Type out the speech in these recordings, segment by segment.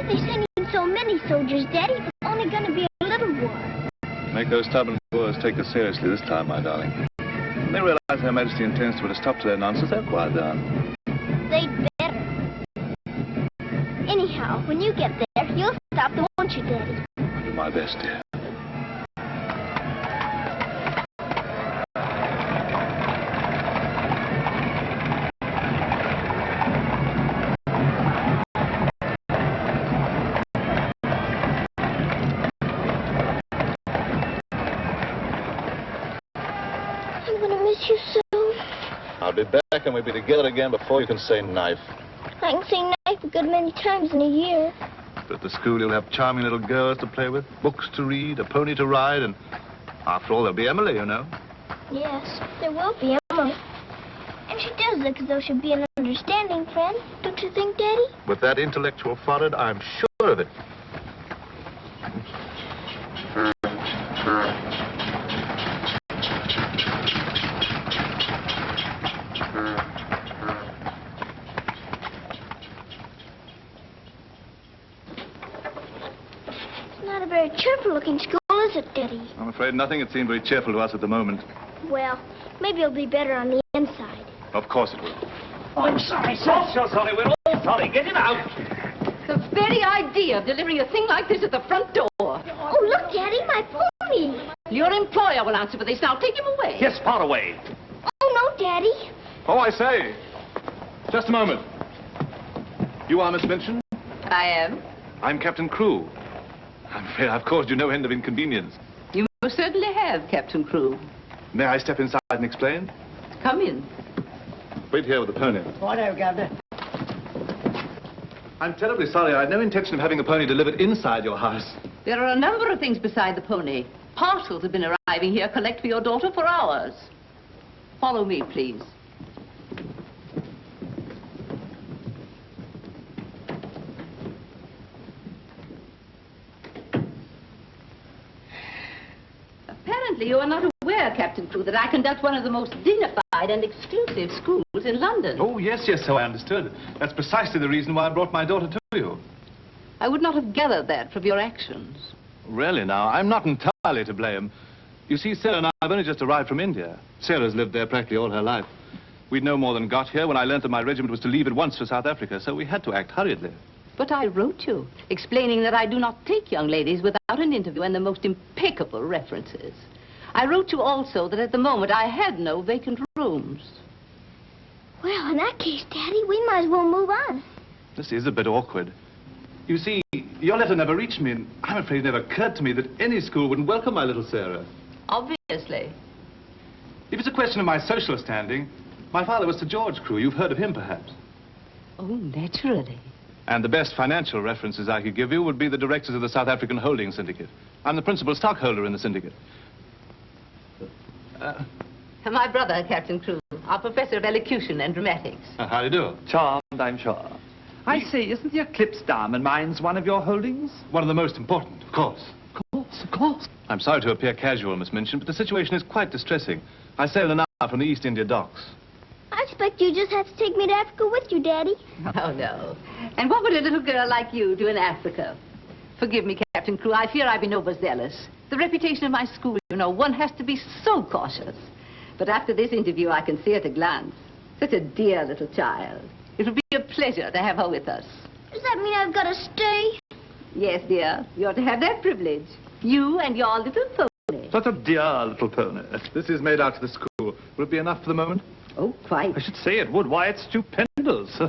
They send in so many soldiers, Daddy. It's only going to be a little war. Make those stubborn Boers take us seriously this time, my darling. When they realize Her Majesty intends to put a stop to their nonsense, they'll quiet down. They'd better. Anyhow, when you get there, you'll stop, won't you, Daddy? I'll do my best, dear. You so. I'll be back and we'll be together again before you can say knife. I can say knife a good many times in a year. But at the school you'll have charming little girls to play with, books to read, a pony to ride, and after all there'll be Emily, you know. Yes, there will be Emily. And she does look as though she'd be an understanding friend, don't you think, Daddy? With that intellectual forehead, I'm sure of it. Very cheerful-looking school, is it, Daddy? I'm afraid nothing had seemed very cheerful to us at the moment. Well, maybe it'll be better on the inside. Of course it will. Oh, I'm sorry, sir. Oh, so sorry. We're all sorry. Get him out. The very idea of delivering a thing like this at the front door. Oh, look, Daddy, my pony. Your employer will answer for this. Now, take him away. Yes, far away. Oh, no, Daddy. Oh, I say. Just a moment. You are Miss Minchin? I am. I'm Captain Crewe. I'm afraid I've caused you no end of inconvenience. You most certainly have, Captain Crewe. May I step inside and explain? Come in. Wait here with the pony. Righto, Governor. I'm terribly sorry. I had no intention of having the pony delivered inside your house. There are a number of things beside the pony. Parcels have been arriving here collect for your daughter for hours. Follow me, please. Apparently, you are not aware, Captain Crewe, that I conduct one of the most dignified and exclusive schools in London. Oh, yes, so I understood. That's precisely the reason why I brought my daughter to you. I would not have gathered that from your actions. Really, now, I'm not entirely to blame. You see, Sarah and I have only just arrived from India. Sarah's lived there practically all her life. We'd no more than got here when I learned that my regiment was to leave at once for South Africa, so we had to act hurriedly. But I wrote you, explaining that I do not take young ladies without an interview and the most impeccable references. I wrote you also that at the moment I had no vacant rooms. Well, in that case, Daddy, we might as well move on. This is a bit awkward. You see, your letter never reached me, and I'm afraid it never occurred to me that any school wouldn't welcome my little Sarah. Obviously. If it's a question of my social standing, my father was Sir George Crewe. You've heard of him, perhaps. Oh, naturally. And the best financial references I could give you would be the directors of the South African Holding Syndicate. I'm the principal stockholder in the syndicate. My brother, Captain Crewe, our professor of elocution and dramatics. How do you do? Charmed, I'm sure. I say, isn't the Eclipse Diamond Mines one of your holdings? One of the most important, of course. Of course. I'm sorry to appear casual, Miss Minchin, but the situation is quite distressing. I sail an hour from the East India docks. I expect you just have to take me to Africa with you, Daddy. Oh, no. And what would a little girl like you do in Africa? Forgive me, Captain Crewe, I fear I've been overzealous. The reputation of my school, you know, one has to be so cautious. But after this interview, I can see at a glance. Such a dear little child. It will be a pleasure to have her with us. Does that mean I've got to stay? Yes, dear. You're to have that privilege. You and your little pony. Such a dear little pony. This is made out to the school. Will it be enough for the moment? Oh, quite. I should say it would. Why, it's stupendous.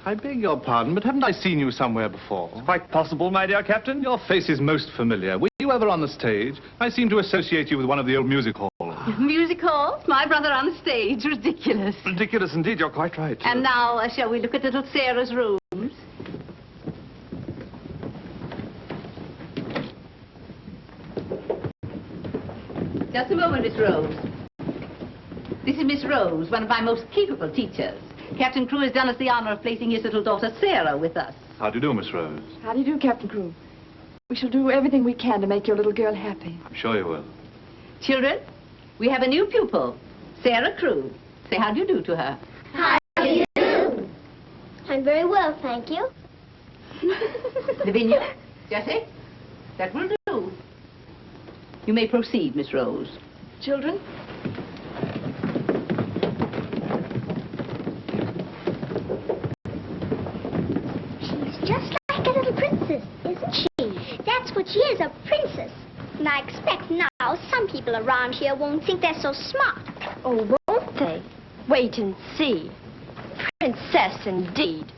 I beg your pardon, but haven't I seen you somewhere before? It's quite possible, my dear Captain. Your face is most familiar. Were you ever on the stage? I seem to associate you with one of the old music halls. Music halls? My brother on the stage? Ridiculous. Ridiculous indeed, you're quite right. And now, shall we look at little Sarah's rooms? Just a moment, Miss Rose. This is Miss Rose, one of my most capable teachers. Captain Crewe has done us the honor of placing his little daughter, Sarah, with us. How do you do, Miss Rose? How do you do, Captain Crewe? We shall do everything we can to make your little girl happy. I'm sure you will. Children, we have a new pupil, Sarah Crewe. Say how do you do to her. How do you do? I'm very well, thank you. Lavinia, Jessie, that will do. You may proceed, Miss Rose. Children? She's just like a little princess, isn't she? That's what she is, a princess. And I expect now some people around here won't think they're so smart. Oh, won't they? Wait and see. Princess, indeed.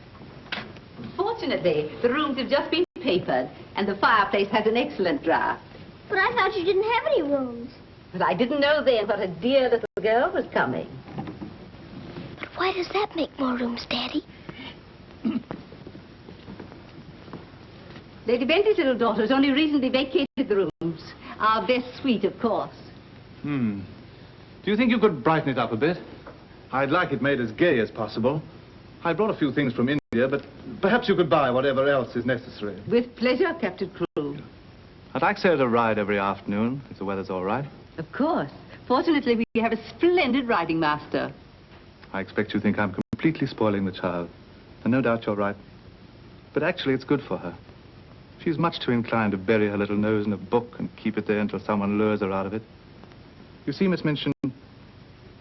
Fortunately, the rooms have just been papered, and the fireplace has an excellent draft. But I thought you didn't have any rooms. But I didn't know then what a dear little girl was coming. But why does that make more rooms, Daddy? Lady Bentley's little daughter has only recently vacated the rooms. Our best suite, of course. Do you think you could brighten it up a bit? I'd like it made as gay as possible. I brought a few things from India, but perhaps you could buy whatever else is necessary. With pleasure, Captain Crewe. I'd like Sarah to ride every afternoon, if the weather's all right. Of course. Fortunately, we have a splendid riding master. I expect you think I'm completely spoiling the child. And no doubt you're right. But actually, it's good for her. She's much too inclined to bury her little nose in a book and keep it there until someone lures her out of it. You see, Miss Minchin,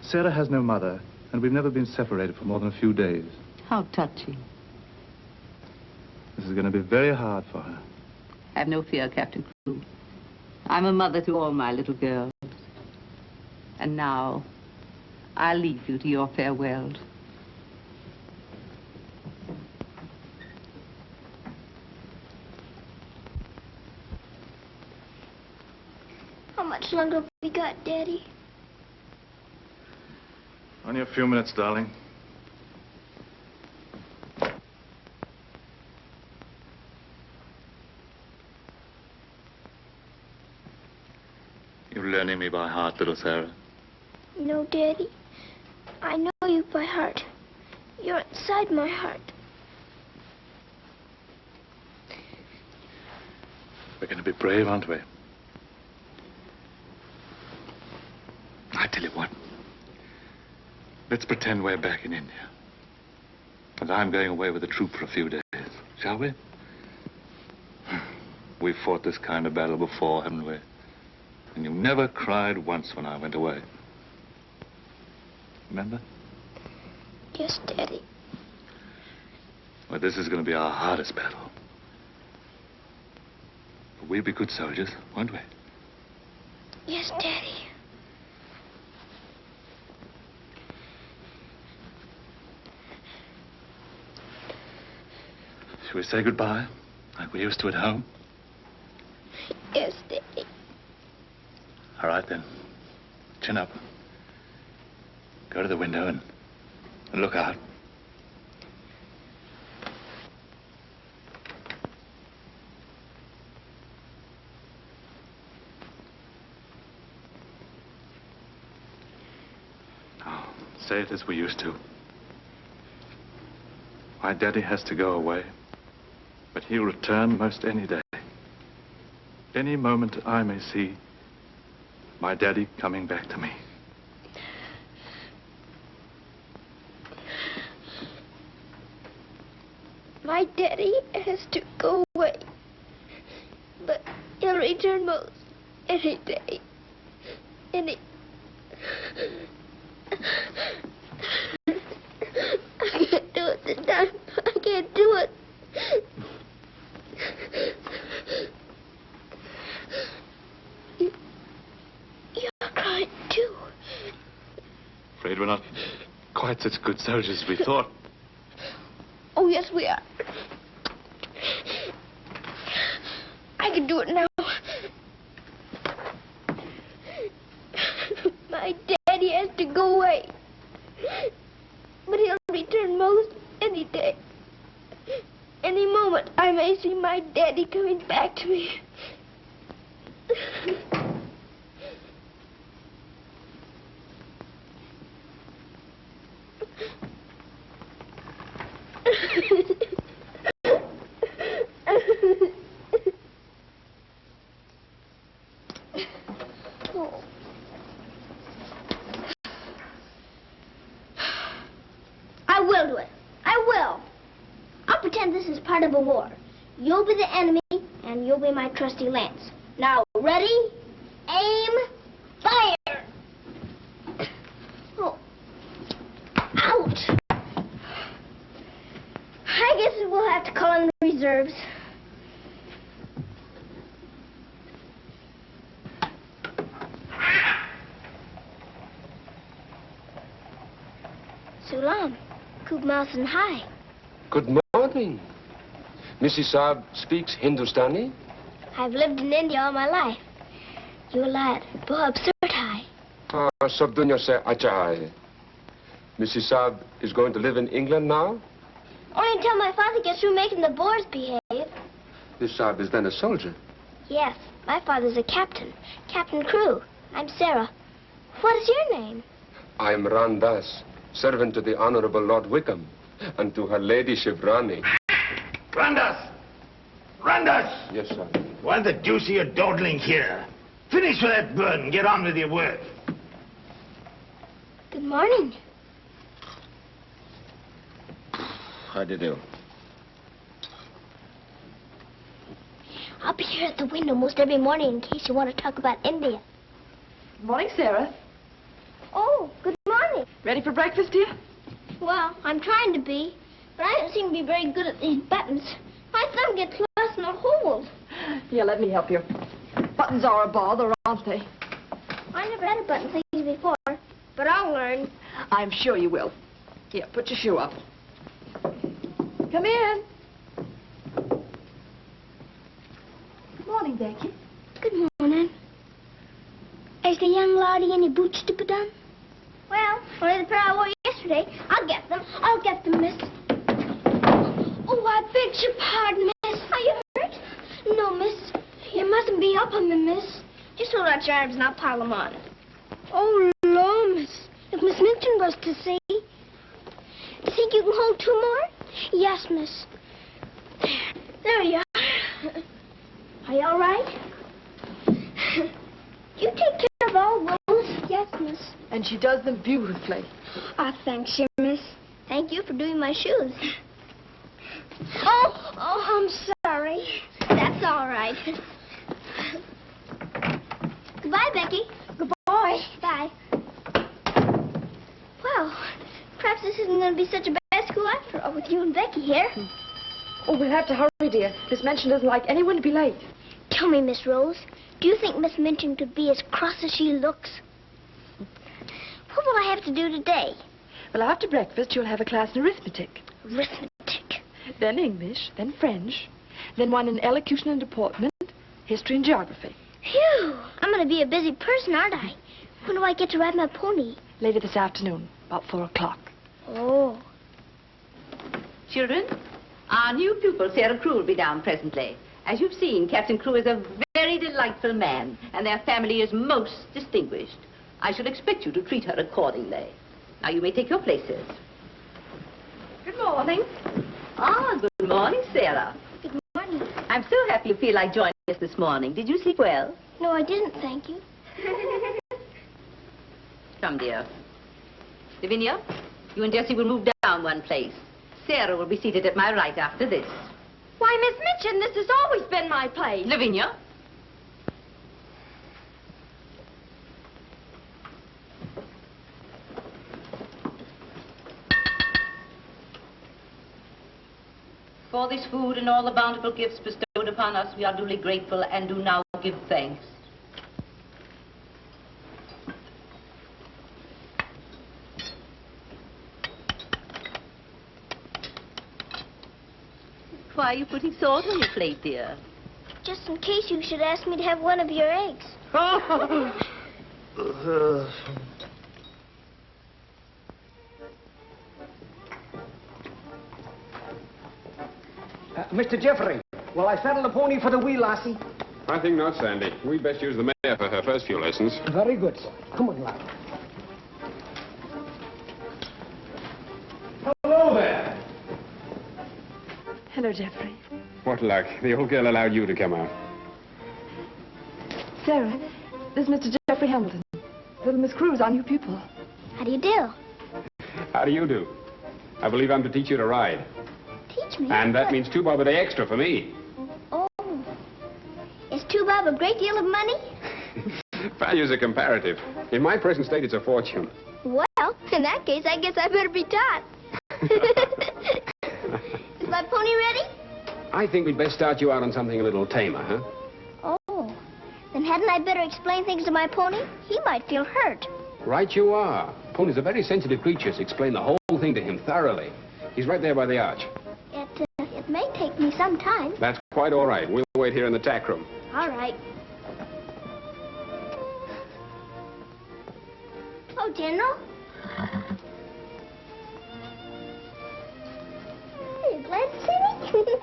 Sarah has no mother, and we've never been separated for more than a few days. How touching. This is going to be very hard for her. Have no fear, Captain Crewe. I'm a mother to all my little girls. And now, I'll leave you to your farewells. How much longer have we got, Daddy? Only a few minutes, darling. You're learning me by heart, little Sarah. No, Daddy. I know you by heart. You're inside my heart. We're going to be brave, aren't we? I tell you what. Let's pretend we're back in India. And I'm going away with the troop for a few days. Shall we? We've fought this kind of battle before, haven't we? And you never cried once when I went away. Remember? Yes, Daddy. Well, this is going to be our hardest battle. But we'll be good soldiers, won't we? Yes, Daddy. Shall we say goodbye, like we used to at home? Yes, Daddy. All right, then. Chin up. Go to the window and look out. Now, say it as we used to. My daddy has to go away, but he'll return most any day. Any moment I may see my daddy coming back to me. My daddy has to go away, but he'll return most any day. I can't do it this time. I can't do it. You're crying too. Afraid we're not quite such good soldiers as we thought. Oh, yes, we are. I can do it now. My daddy has to go away, but he'll return most any day. Any moment, I may see my daddy coming back to me. I will do it. I will. I'll pretend this is part of a war. You'll be the enemy, and you'll be my trusty lance. Now, ready, aim, fire! Oh. Ouch! I guess we'll have to call in the reserves. Sulam, Kubmas and Hai. Good morning. Mrs. Saab speaks Hindustani? I've lived in India all my life. You lad, bahut absurd hai. Sab dunya se acha hai. Mrs. Saab is going to live in England now? Only until my father gets through making the Boers behave. Miss Saab is then a soldier. Yes, my father's a captain. Captain Crew. I'm Sarah. What is your name? I am Randas, servant to the Honorable Lord Wickham, and to her ladyship Rani. Randas! Randas! Yes, sir. Why the deuce are you dawdling here? Finish with that bird and get on with your work. Good morning. How do you do? I'll be here at the window most every morning in case you want to talk about India. Morning, Sarah. Oh, good morning. Ready for breakfast, dear? Well, I'm trying to be, but I don't seem to be very good at these buttons. My thumb gets lost in a hole. Here, let me help you. Buttons are a bother, aren't they? I never had a button thing before, but I'll learn. I'm sure you will. Here, put your shoe up. Come in. Good morning, Becky. Good morning. Is the young laddie any boots to put on? Well, only the pair I wore yesterday. I'll get them. I'll get them, miss. Oh, I beg your pardon, miss. Are you hurt? No, miss. You mustn't be up on them, miss. Just hold out your arms and I'll pile them on. Oh, Lord, miss. If Miss Minton was to see. You think you can hold two more? Yes, miss. There you are. Are you all right? You take care of all those? Yes, miss. And she does them beautifully. Ah, thanks, you, miss. Thank you for doing my shoes. Oh, I'm sorry. That's all right. Goodbye, Becky. Goodbye. Bye. Well, perhaps this isn't going to be such a bad school after all with you and Becky here. Oh, we'll have to hurry, dear. Miss Minchin doesn't like anyone to be late. Tell me, Miss Rose, do you think Miss Minchin could be as cross as she looks? What will I have to do today? Well, after breakfast, you'll have a class in arithmetic. Arithmetic. Then English, then French, then one in elocution and deportment, history and geography. Phew, I'm going to be a busy person, aren't I? When do I get to ride my pony? Later this afternoon, about 4 o'clock. Oh. Children, our new pupil, Sarah Crew, will be down presently. As you've seen, Captain Crew is a very delightful man, and their family is most distinguished. I shall expect you to treat her accordingly. Now, you may take your places. Good morning. Ah, good morning, Sarah. Good morning. I'm so happy you feel like joining us this morning. Did you sleep well? No, I didn't, thank you. Come, dear. Lavinia, you and Jessie will move down one place. Sarah will be seated at my right after this. Why, Miss Minchin, this has always been my place. Lavinia. For this food and all the bountiful gifts bestowed upon us, we are duly grateful and do now give thanks. Why are you putting salt on your plate, dear? Just in case you should ask me to have one of your eggs. Mr. Jeffrey, will I saddle the pony for the wee lassie? I think not, Sandy. We'd best use the mare for her first few lessons. Very good, sir. Come on, lad. Hello there. Hello, Jeffrey. What luck. The old girl allowed you to come out. Sarah, this is Mr. Jeffrey Hamilton. Little Miss Crew's our new pupil. How do you do? How do you do? I believe I'm to teach you to ride. Teach me. And that means 2 bob a day extra for me. have a great deal of money? Values are comparative. In my present state, it's a fortune. Well, in that case, I guess I better be taught. Is my pony ready? I think we'd best start you out on something a little tamer, huh? Oh, then hadn't I better explain things to my pony? He might feel hurt. Right you are. Ponies are very sensitive creatures. Explain the whole thing to him thoroughly. He's right there by the arch. It may take me some time. That's quite all right. We'll wait here in the tack room. All right. Oh, General. Are you glad to see me?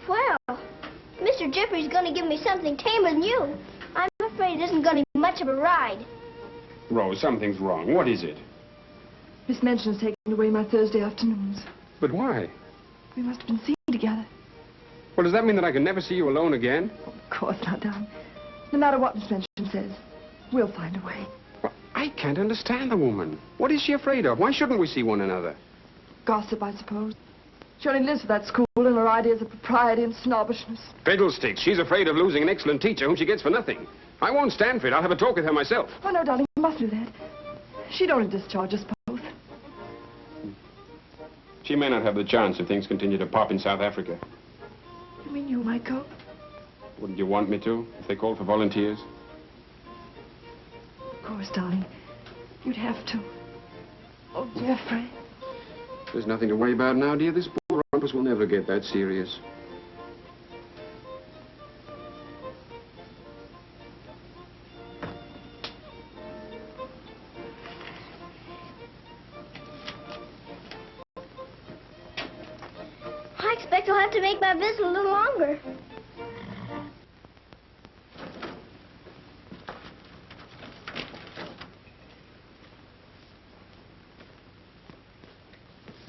Well, Mr. Jeffrey's going to give me something tamer than you. I'm afraid it isn't going to be much of a ride. Rose, something's wrong. What is it? Miss Minchin's taken away my Thursday afternoons. But why? We must have been seen together. Well, does that mean that I can never see you alone again? Of course not, darling. No matter what Miss Minchin says, we'll find a way. Well, I can't understand the woman. What is she afraid of? Why shouldn't we see one another? Gossip, I suppose. She only lives for that school and her ideas of propriety and snobbishness. Fiddlesticks. She's afraid of losing an excellent teacher whom she gets for nothing. I won't stand for it. I'll have a talk with her myself. Oh, no, darling, you mustn't do that. She'd only discharge us both. She may not have the chance if things continue to pop in South Africa. You mean you might go? Wouldn't you want me to, if they called for volunteers? Of course, darling. You'd have to. Oh, Jeffrey. There's nothing to worry about now, dear. This poor rumpus will never get that serious. I expect I'll have to make my visit a little longer.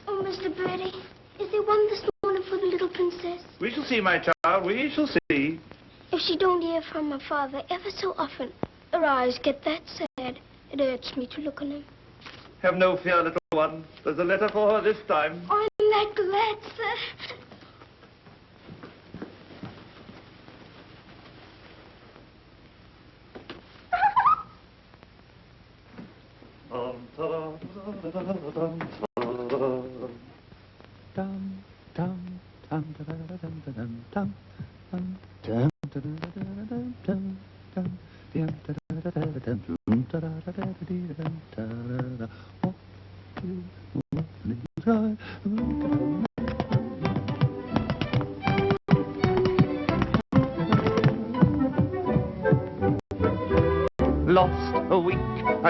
Oh, Mr. Birdie, is there one this morning for the little princess? We shall see, my child. We shall see. If she don't hear from her father ever so often, her eyes get that sad. It hurts me to look on them. Have no fear, little one. There's a letter for her this time. I'm that glad, sir. Lost a week,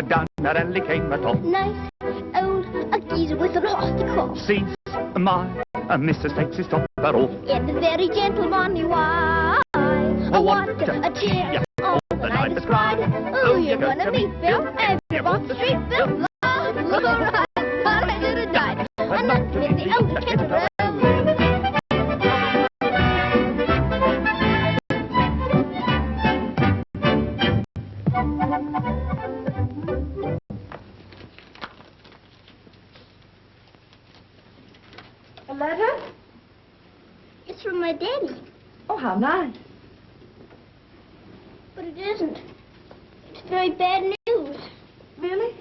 down that alley came a top. Nice old a geezer with a rusty crop. Sees my missus takes his topper off. In the very gentlemanly way. Oh, what a tear on the night is cried. Oh, you're gonna meet Bill, and you're off the street, Bill. Love, right, but I should have died. I'm not with the old gentleman. A letter? It's from my daddy. Oh, how nice. But it isn't. It's very bad news. Really?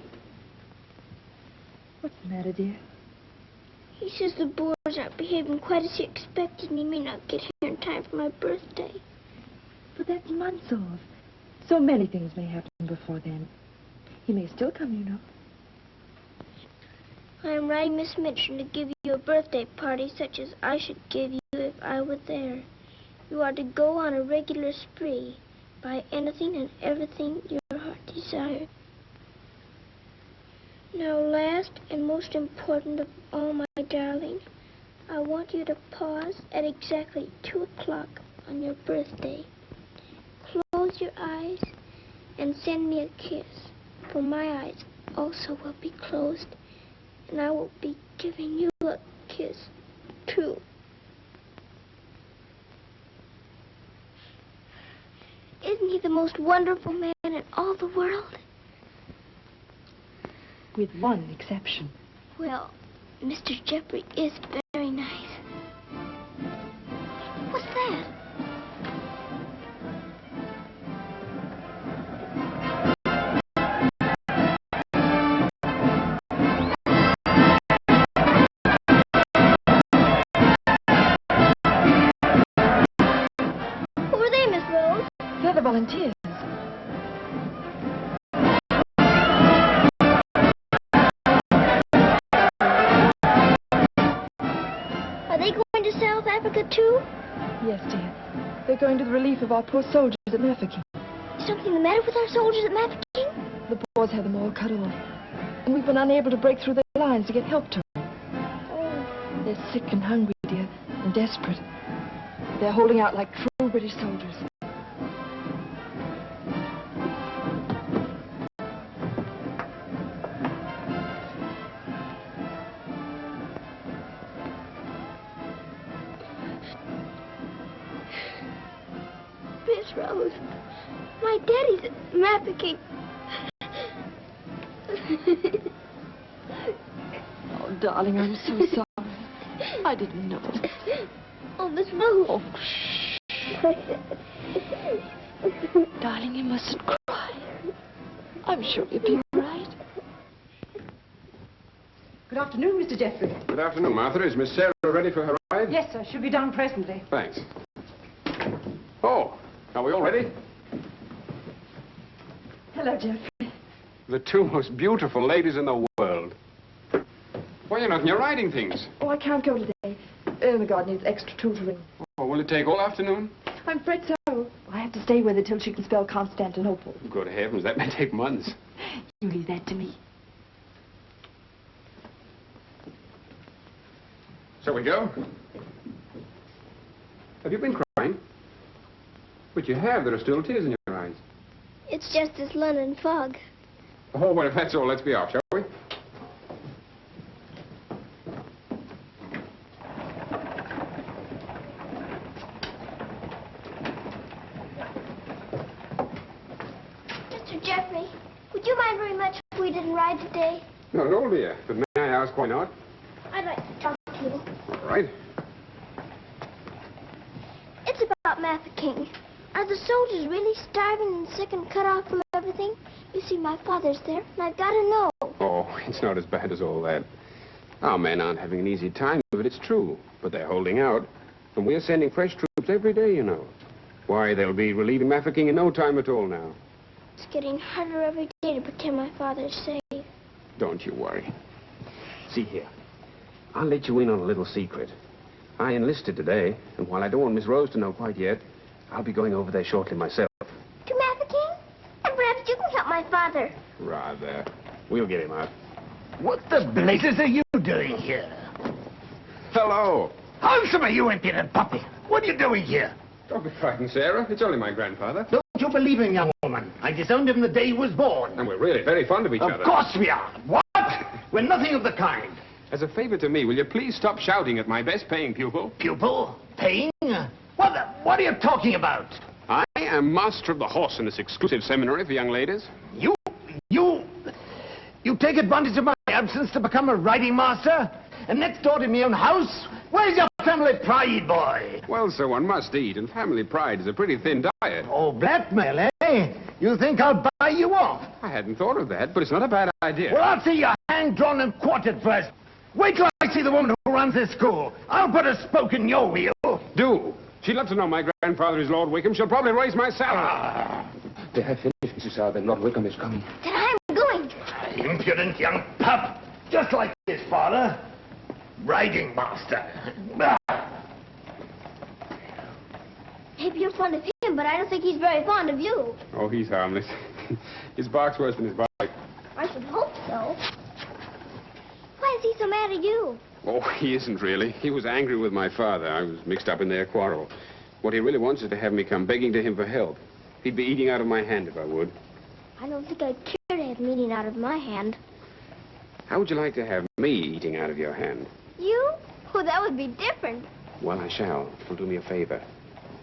What's the matter, dear? He says the Boers aren't behaving quite as he expected, and he may not get here in time for my birthday. But that's months off. So many things may happen before then. He may still come, you know. I am writing Miss Minchin to give you a birthday party such as I should give you if I were there. You are to go on a regular spree, buy anything and everything your heart desired. Now, last and most important of all, my darling, I want you to pause at exactly 2 o'clock on your birthday. Close your eyes and send me a kiss, for my eyes also will be closed, and I will be giving you a kiss, too. Isn't he the most wonderful man in all the world? With one exception. Well, Mr. Jeffrey is very nice. What's that? volunteers. Are they going to South Africa, too? Yes, dear. They're going to the relief of our poor soldiers at Mafeking. Is something the matter with our soldiers at Mafeking? The Boers have them all cut off. And we've been unable to break through their lines to get help to them. Oh. They're sick and hungry, dear, and desperate. They're holding out like true British soldiers. Miss Rose, my daddy's at Mafeking. Oh, darling, I'm so sorry. I didn't know. Oh, Miss Rose. Oh, shh. Darling, you mustn't cry. I'm sure you'll be all right. Good afternoon, Mr. Jeffrey. Good afternoon, Martha. Is Miss Sarah ready for her ride? Yes, sir. She'll be down presently. Thanks. Oh, are we all ready? Hello, Jeffrey. The two most beautiful ladies in the world. Why, you're not in your riding things. Oh, I can't go today. Ermengarde needs extra tutoring. Oh, will it take all afternoon? I'm afraid so. I have to stay with her till she can spell Constantinople. Good heavens, that may take months. You leave that to me. Shall we go? Have you been crying? But you have. There are still tears in your eyes. It's just this London fog. Oh, well, if that's all, let's be off, shall we? Mr. Jeffrey, would you mind very much if we didn't ride today? Not at all, dear. But may I ask why not? I'd like to talk to you. All right. It's about Mafeking. Are the soldiers really starving and sick and cut off from everything? You see, my father's there, and I've got to know. Oh, it's not as bad as all that. Our men aren't having an easy time of it, it's true. But they're holding out. And we're sending fresh troops every day, you know. Why, they'll be relieving Mafeking in no time at all now. It's getting harder every day to pretend my father's safe. Don't you worry. See here. I'll let you in on a little secret. I enlisted today, and while I don't want Miss Rose to know quite yet, I'll be going over there shortly myself. To Mafeking? And perhaps you can help my father. Rather. We'll get him out. What the blazes are you doing here? Hello. Handsome, you impudent puppy. What are you doing here? Don't be frightened, Sarah. It's only my grandfather. Don't you believe him, young woman? I disowned him the day he was born. And we're really very fond of each other. Of course we are. What? We're nothing of the kind. As a favor to me, will you please stop shouting at my best-paying pupil? Pupil? Paying? What are you talking about? I am master of the horse in this exclusive seminary for young ladies. You take advantage of my absence to become a riding master? And next door to my own house? Where's your family pride, boy? Well, so one must eat, and family pride is a pretty thin diet. Oh, blackmail, eh? You think I'll buy you off? I hadn't thought of that, but it's not a bad idea. Well, I'll see you hanged, drawn, and quartered first. Wait till I see the woman who runs this school. I'll put a spoke in your wheel. Do. She'd love to know my grandfather is Lord Wickham. She'll probably raise my salary. They have finished, Mrs. Cesar. Lord Wickham is coming. Then I'm going. Impudent young pup. Just like his father. Riding master. Maybe you're fond of him, but I don't think he's very fond of you. Oh, he's harmless. His bark's worse than his bite. I should hope so. Why is he so mad at you? Oh, he isn't really. He was angry with my father. I was mixed up in their quarrel. What he really wants is to have me come begging to him for help. He'd be eating out of my hand if I would. I don't think I'd care to have him eating out of my hand. How would you like to have me eating out of your hand? You? Oh, that would be different. Well, I shall. It'll do me a favor.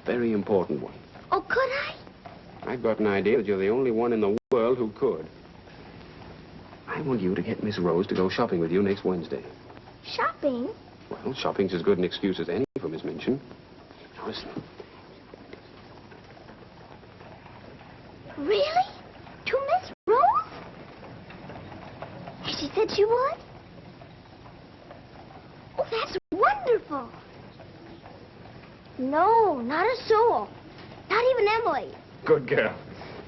Very important one. Oh, could I? I've got an idea that you're the only one in the world who could. I want you to get Miss Rose to go shopping with you next Wednesday. Shopping? Well, shopping's as good an excuse as any for Miss Minchin. Now, listen. Really? To Miss Rose? Has she said she would? Oh, that's wonderful. No, not a soul. Not even Emily. Good girl.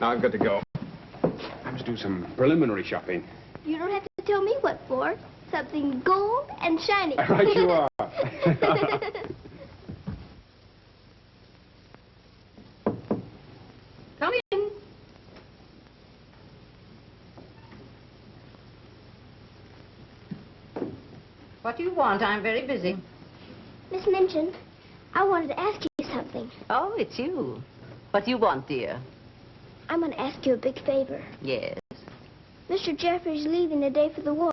Now I've got to go. I must do some preliminary shopping. You don't have to tell me what for. Something gold and shiny. Right you are. Come in. What do you want? I'm very busy. Miss Minchin, I wanted to ask you something. Oh, it's you. What do you want, dear? I'm going to ask you a big favor. Yes. Mr. Jeffrey's leaving the day for the war.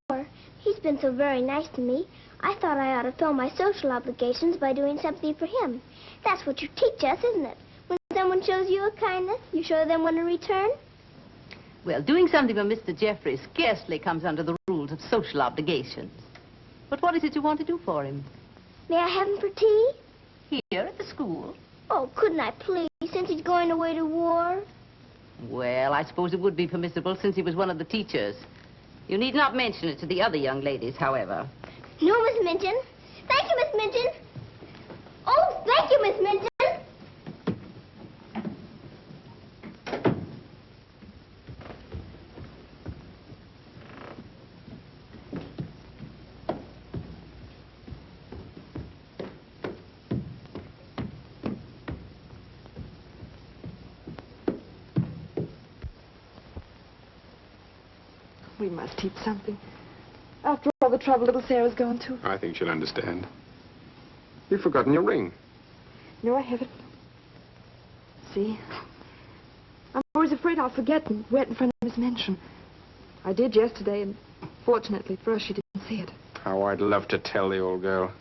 He's been so very nice to me. I thought I ought to fill my social obligations by doing something for him. That's what you teach us, isn't it? When someone shows you a kindness, you show them one in return. Well, doing something for Mr. Jeffrey scarcely comes under the rules of social obligations. But what is it you want to do for him? May I have him for tea? Here at the school? Oh, couldn't I please, since he's going away to war? Well, I suppose it would be permissible since he was one of the teachers. You need not mention it to the other young ladies, however. No, Miss Minchin. Thank you, Miss Minchin. Oh, thank you, Miss Minchin. We must eat something. After all the trouble little Sarah's gone to. I think she'll understand. You've forgotten your ring. No, I haven't. See? I'm always afraid I'll forget and wear it in front of Miss Minchin. I did yesterday, and fortunately for us, she didn't see it. How I'd love to tell the old girl.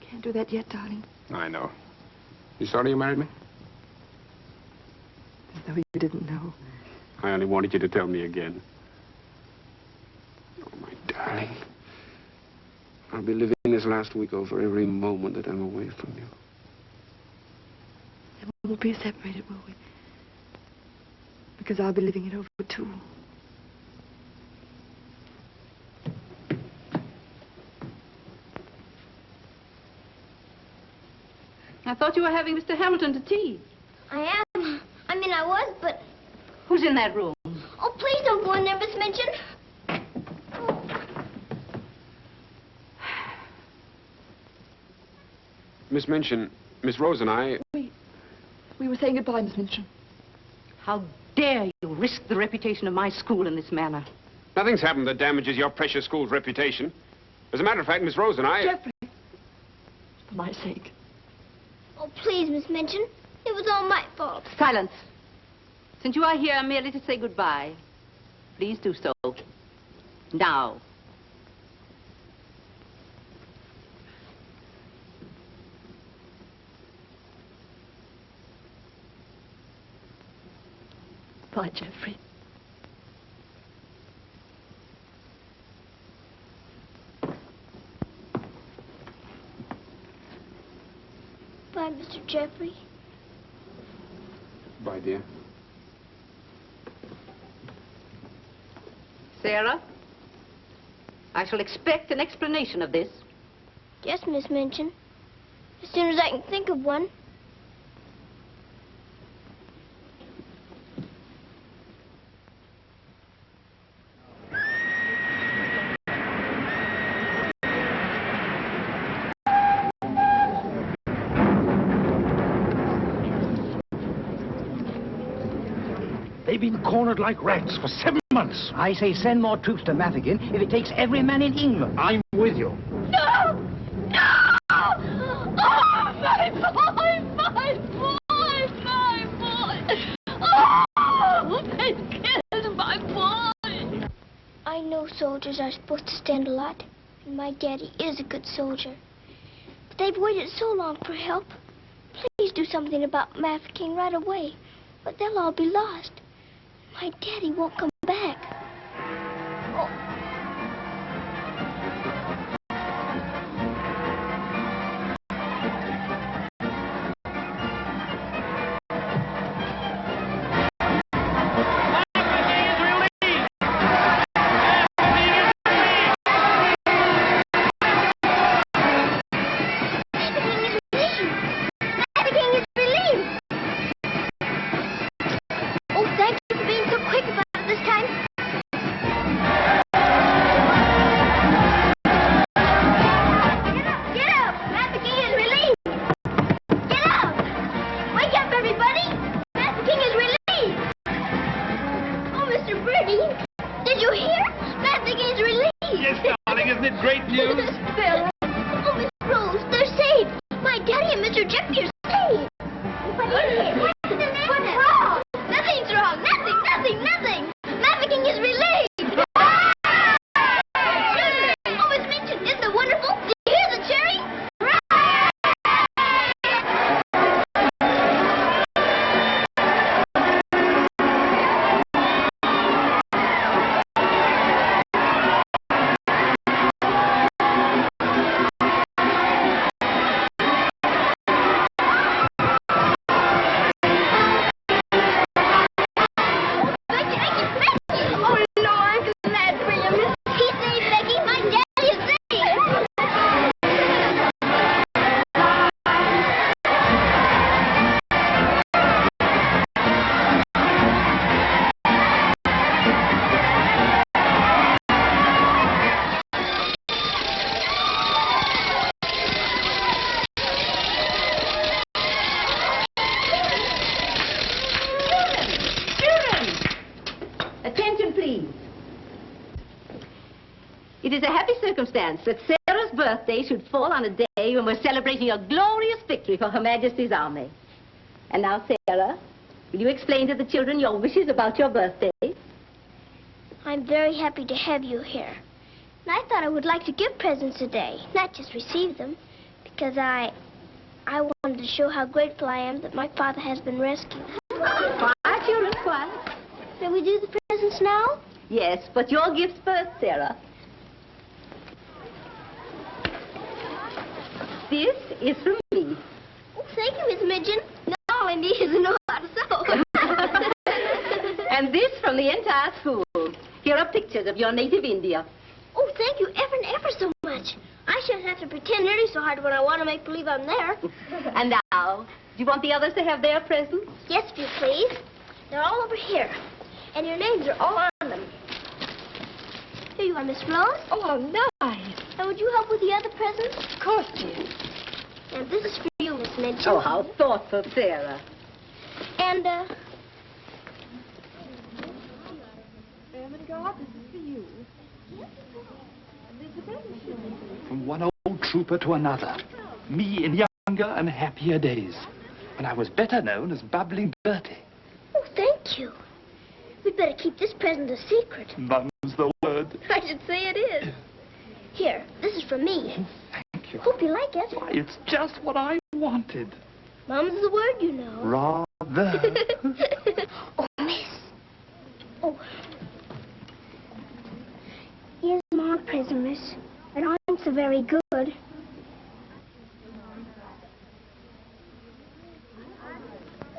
Can't do that yet, darling. I know. You sorry you married me? As though you didn't know. I only wanted you to tell me again. Oh, my darling. I'll be living this last week over every moment that I'm away from you. And we'll be separated, will we? Because I'll be living it over, too. I thought you were having Mr. Hamilton to tea. I am. I mean, I was, but... Who's in that room? Oh, please don't go in there, Miss Minchin. Miss Minchin, Miss Rose and I... We were saying goodbye, Miss Minchin. How dare you risk the reputation of my school in this manner? Nothing's happened that damages your precious school's reputation. As a matter of fact, Miss Rose and I... Jeffrey! For my sake. Oh, please, Miss Minchin. It was all my fault. Silence. Since you are here merely to say goodbye, please do so. Now. Bye, Jeffrey. Bye, Mr. Jeffrey. Bye, dear. Sarah, I shall expect an explanation of this. Yes, Miss Minchin. As soon as I can think of one. They've been cornered like rats for 7 months. I say send more troops to Mafeking if it takes every man in England. I'm with you. No! No! Oh, my boy! My boy! My boy! Oh, they killed my boy! I know soldiers are supposed to stand a lot, and my daddy is a good soldier. But they've waited so long for help. Please do something about Mafeking right away, or they'll all be lost. My daddy won't come back. Oh. isn't it great news? Bella. Oh, Miss Rose, they're saved. My daddy and Mr. Jeffrey are saved. What is it? What's wrong? Nothing's wrong. Nothing. Mafeking is relieved. Oh, Miss Minchin, isn't it wonderful? Do you hear the cheering? It is a happy circumstance that Sarah's birthday should fall on a day when we're celebrating a glorious victory for Her Majesty's army. And now, Sarah, will you explain to the children your wishes about your birthday? I'm very happy to have you here. And I thought I would like to give presents today, not just receive them, because I wanted to show how grateful I am that my father has been rescued. Quiet, children, quiet. Shall we do the presents now? Yes, but your gifts first, Sarah. This is from me. Oh, thank you, Miss Midgeon. Not only me doesn't know how to sew. And this from the entire school. Here are pictures of your native India. Oh, thank you ever and ever so much. I shouldn't have to pretend nearly so hard when I want to make believe I'm there. And now, do you want the others to have their presents? Yes, if you please. They're all over here. And your names are all on them. Here you are, Miss Rose. Oh, how nice. Now, would you help with the other presents? Of course, dear. And this is for you, Miss Midgeon. Oh, how thoughtful, Sarah. And, Ermengarde, this is for you. From one old trooper to another. Me in younger and happier days. When I was better known as Bubbly Bertie. oh, thank you. We'd better keep this present a secret. Mum's the word. I should say it is. Here, this is from me. Thank you. Hope you like it. Why, it's just what I wanted. Mum's the word, you know. Rather. Oh, miss. Oh. Here's my present, miss. It aren't so very good.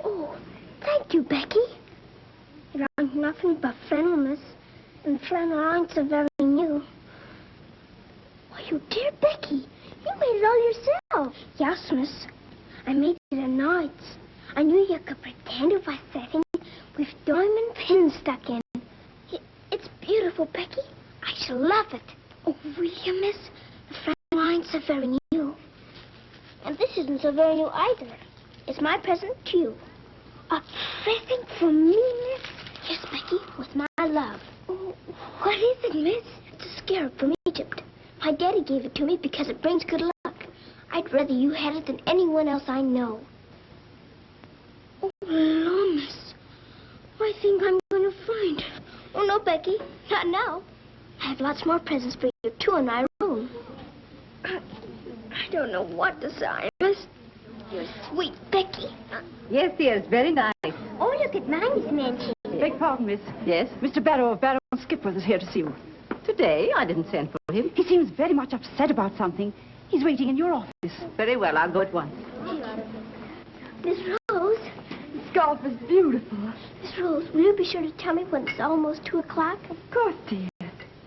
Oh, thank you, Becky. It aren't nothing but flannel, miss. And flannel aren't so very new. Why, you dear Becky, you made it all yourself. Yes, miss. I made it at nights. I knew you could pretend it was setting with diamond pins stuck in. It's beautiful, Becky. I shall love it. Oh, will you, miss? The flannel aren't so very new. And this isn't so very new either. It's my present to you. A present from me, miss? Yes, Becky, with my love. Oh, what is it, miss? It's a scarab from Egypt. My daddy gave it to me because it brings good luck. I'd rather you had it than anyone else I know. Oh, Lord, miss. I think I'm going to find it. Oh, no, Becky. Not now. I have lots more presents for you, too, in my room. I don't know what to say, miss. You're sweet, Becky. Yes, dear, it's very nice. Oh, look at mine, Miss Manchester. Beg pardon, miss. Yes? Mr. Barrow of Barrow and Skipworth is here to see you. Today, I didn't send for him. He seems very much upset about something. He's waiting in your office. Very well, I'll go at once. Miss Rose. The scarf is beautiful. Miss Rose, will you be sure to tell me when it's almost 2 o'clock? Of course, dear.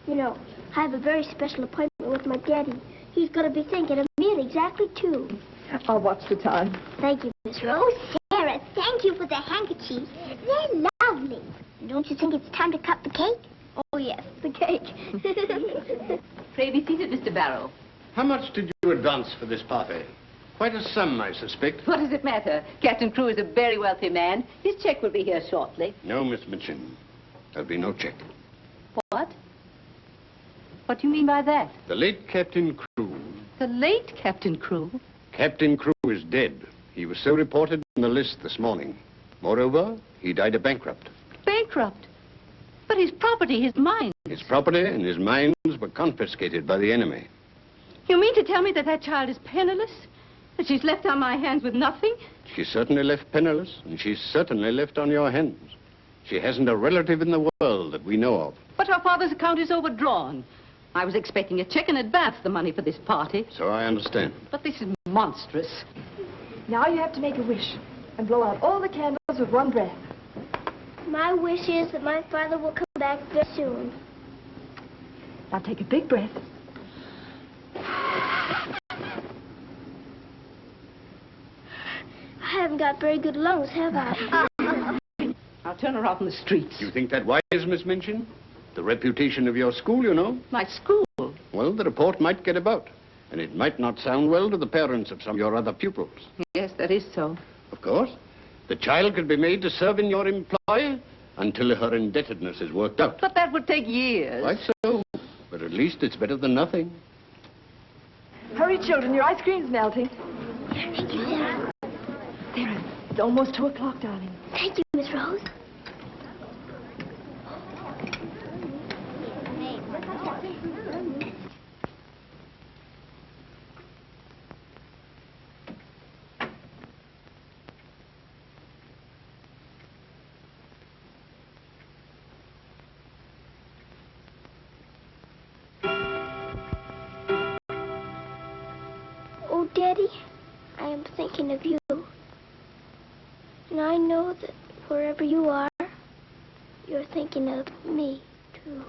You know, I have a very special appointment with my daddy. He's going to be thinking of me at exactly 2. I'll watch the time. Thank you, Miss Rose. Oh, Sarah, thank you for the handkerchiefs. They're lovely. Don't you think it's time to cut the cake? Oh, yes, the cake. Pray be seated, Mr. Barrow. How much did you advance for this party? Quite a sum, I suspect. What does it matter? Captain Crewe is a very wealthy man. His check will be here shortly. No, Miss Minchin. There'll be no check. What? What do you mean by that? The late Captain Crewe. The late Captain Crewe? Captain Crewe is dead. He was so reported on the list this morning. Moreover, he died a bankrupt. Bankrupt? But his property, his mine. His property and his mines were confiscated by the enemy. You mean to tell me that that child is penniless? That she's left on my hands with nothing? She's certainly left penniless, and she's certainly left on your hands. She hasn't a relative in the world that we know of. But her father's account is overdrawn. I was expecting a check in advance the money for this party. So I understand. But this is monstrous. Now you have to make a wish and blow out all the candles with one breath. My wish is that my father will come back very soon. Now take a big breath. I haven't got very good lungs, have I? I'll turn her out in the streets. You think that wise, Miss Minchin? The reputation of your school, you know. My school? Well, the report might get about, and it might not sound well to the parents of some of your other pupils. Yes, that is so. Of course. The child could be made to serve in your employ until her indebtedness is worked out. But that would take years. Quite so. But at least it's better than nothing. Hurry, children, your ice cream's melting. Thank you, Sarah. Sarah, it's almost 2 o'clock, darling. Thank you, Miss Rose. Oh, Daddy, I am thinking of you. And I know that wherever you are, you're thinking of me, too.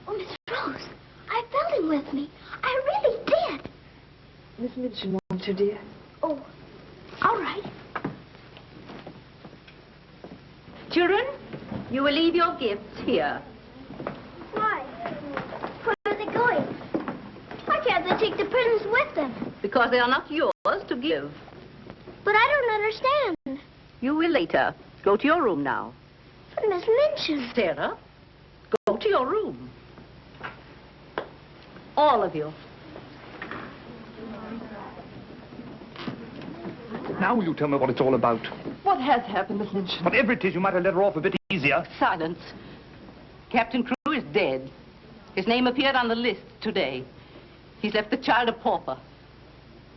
Oh, Miss Rose, I felt him with me. I really did. Miss Minchin wants you, dear. Oh, all right. Children, you will leave your gifts here. Why? Where are they going? Why can't they take the presents with them? Because they are not yours to give. But I don't understand. You will later. Go to your room now. But Miss Minchin. Sarah, go to your room. All of you. Now will you tell me what it's all about? What has happened, Miss Minchin? Whatever it is, you might have let her off a bit easier. Silence. Captain Crewe is dead. His name appeared on the list today. He's left the child a pauper.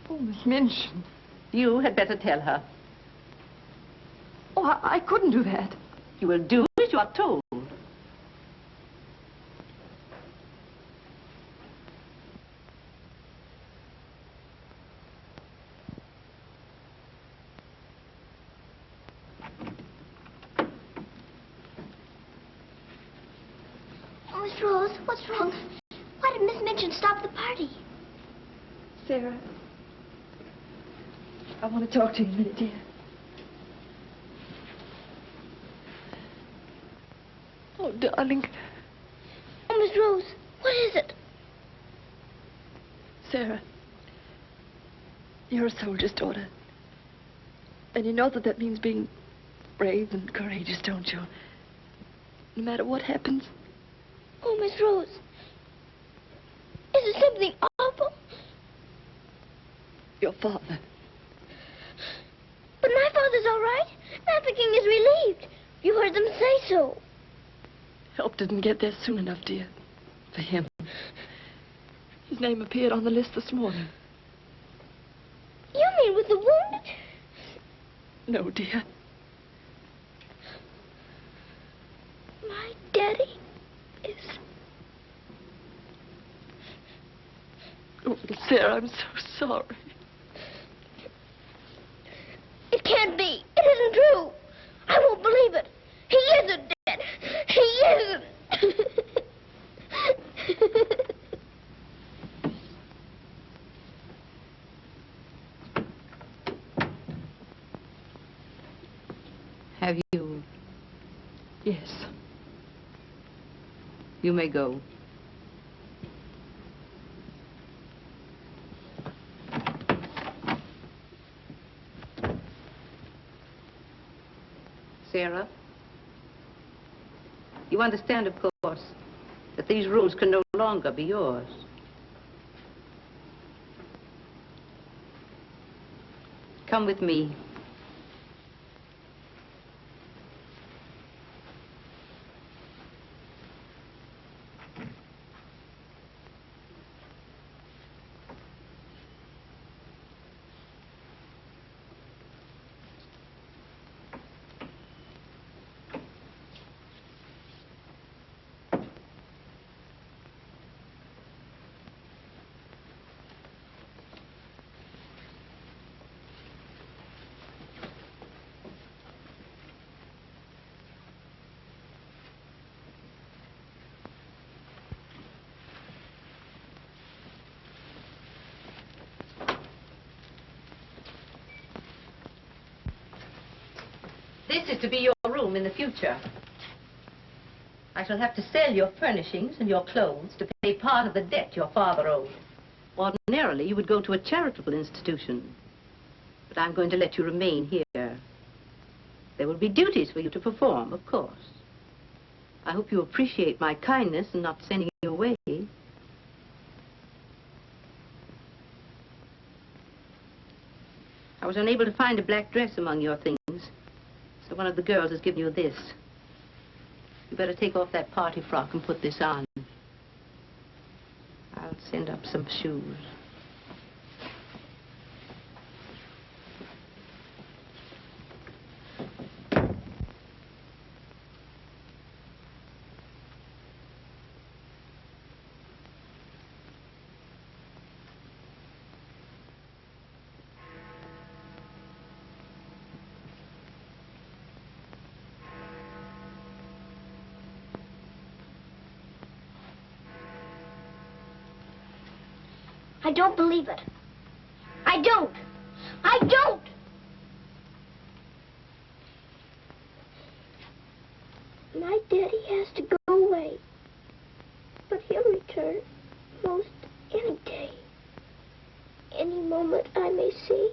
Oh, Miss Minchin. You had better tell her. Oh, I couldn't do that. You will do as you are told. Oh, Miss Rose, what's wrong? Why did Miss Minchin stop the party? Sarah, I want to talk to you a minute, dear. Oh, darling. Oh, Miss Rose, what is it? Sarah, you're a soldier's daughter. And you know that that means being brave and courageous, don't you? No matter what happens. Oh, Miss Rose, is it something awful? Your father. But my father's all right. Mafeking is relieved. You heard them say so. Help didn't get there soon enough, dear. For him. His name appeared on the list this morning. You mean with the wounded? No, dear. My daddy is... Oh, Sarah, I'm so sorry. It can't be. It isn't true. I won't believe it. He isn't dead. He isn't. Have you? Yes. You may go. Sarah, you You understand, of course, that these rooms can no longer be yours. Come with me. This is to be your room in the future. I shall have to sell your furnishings and your clothes to pay part of the debt your father owed. Ordinarily, you would go to a charitable institution. But I'm going to let you remain here. There will be duties for you to perform, of course. I hope you appreciate my kindness in not sending you away. I was unable to find a black dress among your things. So one of the girls has given you this. You better take off that party frock and put this on. I'll send up some shoes. I don't believe it. I don't. I don't! My daddy has to go away. But he'll return most any day. Any moment I may see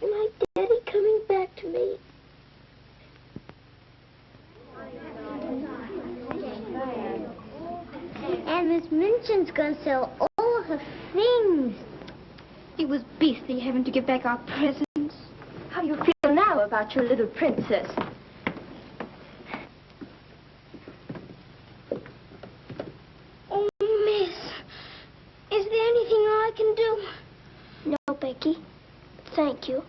my daddy coming back to me. And Miss Minchin's gonna sell all her things. It was beastly having to give back our presents. How do you feel now about your little princess? Oh, Miss, is there anything I can do? No, Becky. Thank you.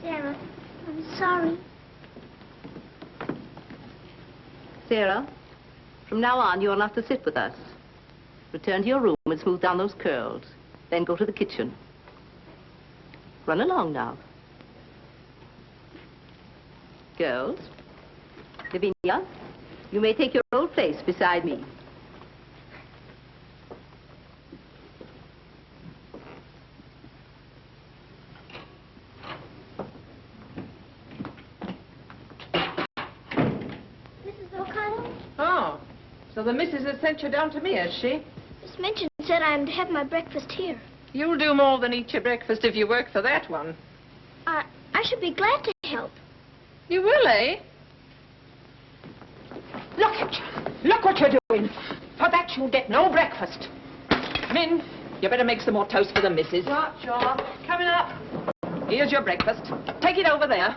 Sarah, I'm sorry. Sarah, from now on, you'll have to sit with us. Return to your room and smooth down those curls. Then go to the kitchen. Run along now. Girls, Lavinia, you may take your old place beside me. So the missus has sent you down to me, has she? Miss Minchin said I'm to have my breakfast here. You'll do more than eat your breakfast if you work for that one. I should be glad to help. You will, eh? Look at you. Look what you're doing. For that you'll get no breakfast. Min, you better make some more toast for the missus. Right, sure. Coming up. Here's your breakfast. Take it over there.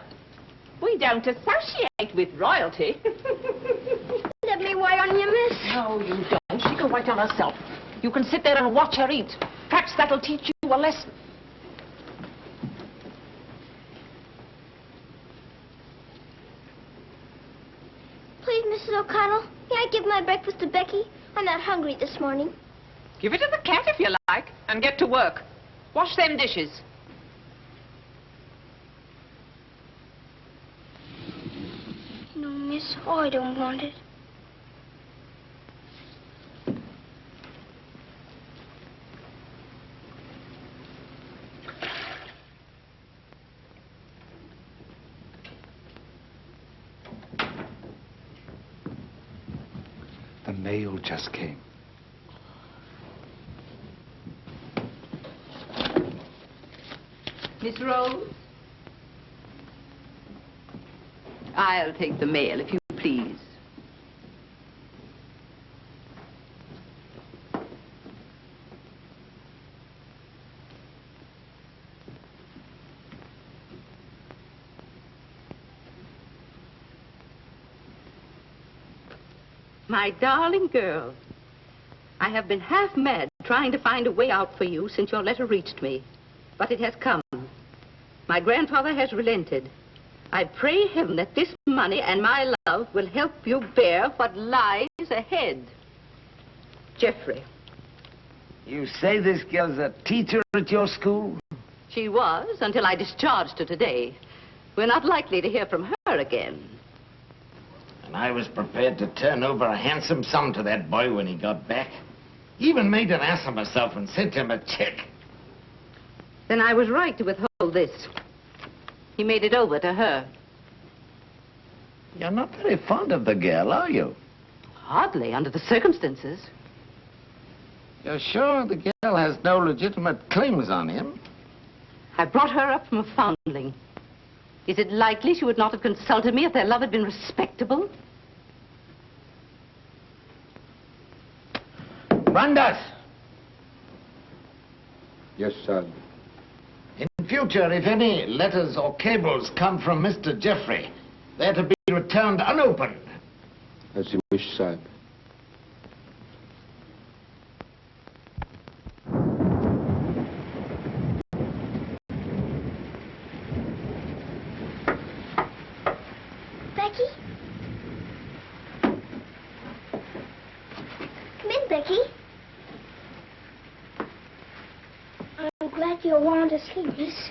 We don't associate with royalty. Let me wait on you, miss. No, you don't. She can wait on herself. You can sit there and watch her eat. Perhaps that'll teach you a lesson. Please, Mrs. O'Connell, may I give my breakfast to Becky? I'm not hungry this morning. Give it to the cat if you like, and get to work. Wash them dishes. No, miss. Oh, I don't want it. The mail just came. Miss Rose? I'll take the mail, if you please. My darling girl, I have been half mad trying to find a way out for you since your letter reached me. But it has come. My grandfather has relented. I pray heaven that this money and my love will help you bear what lies ahead. Geoffrey. You say this girl's a teacher at your school? She was, until I discharged her today. We're not likely to hear from her again. And I was prepared to turn over a handsome sum to that boy when he got back. Even made an ass of myself and sent him a check. Then I was right to withhold this. He made it over to her. You're not very fond of the girl, are you? Hardly, under the circumstances. You're sure the girl has no legitimate claims on him? I brought her up from a foundling. Is it likely she would not have consulted me if their love had been respectable? Brandas! Yes, sir. In future, if any letters or cables come from Mr. Geoffrey, they're to be returned unopened. As you wish, sir. Becky? Come in, Becky. I'm glad you want to sleep, miss.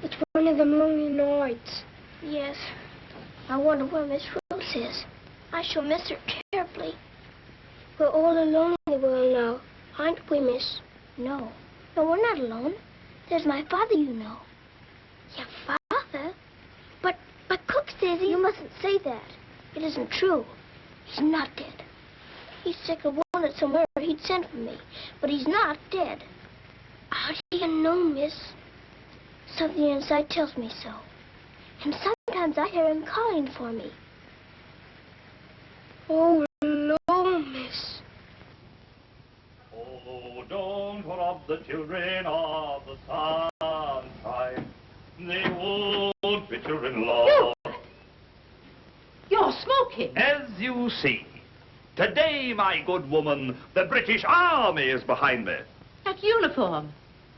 It's one of them lonely nights. Yes. I wonder where Miss Rose is. I shall miss her terribly. We're all alone in the world now, aren't we, miss? No. No, we're not alone. There's my father, you know. Your father? But Cook says you mustn't say that. It isn't true. He's not dead. He's sick or wounded somewhere. He'd send for me. But he's not dead. How do you know, miss? Something inside tells me so. And sometimes I hear him calling for me. Oh, no, miss. Oh, don't rob the children of the sunshine. They won't fit your in-law. You're smoking. As you see, today, my good woman, the British Army is behind me. That uniform.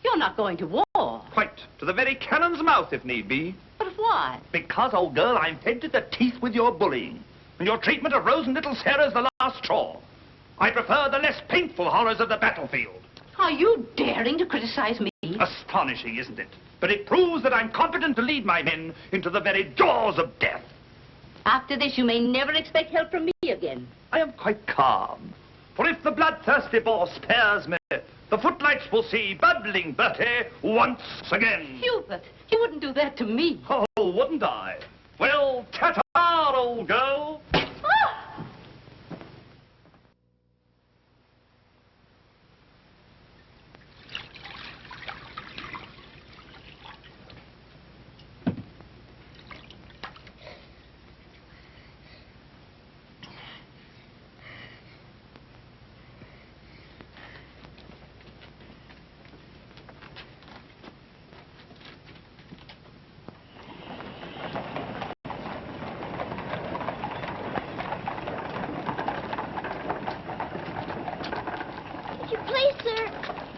You're not going to war. Quite, to the very cannon's mouth, if need be. But why? Because, old girl, I'm fed to the teeth with your bullying. And your treatment of Rose and little Sarah's the last straw. I prefer the less painful horrors of the battlefield. Are you daring to criticize me? Astonishing, isn't it? But it proves that I'm competent to lead my men into the very jaws of death. After this, you may never expect help from me again. I am quite calm. For if the bloodthirsty Boer spares me, the footlights will see bubbling Bertie once again. Hubert, you wouldn't do that to me. Oh, wouldn't I? Well, ta-ta, old girl. Ah!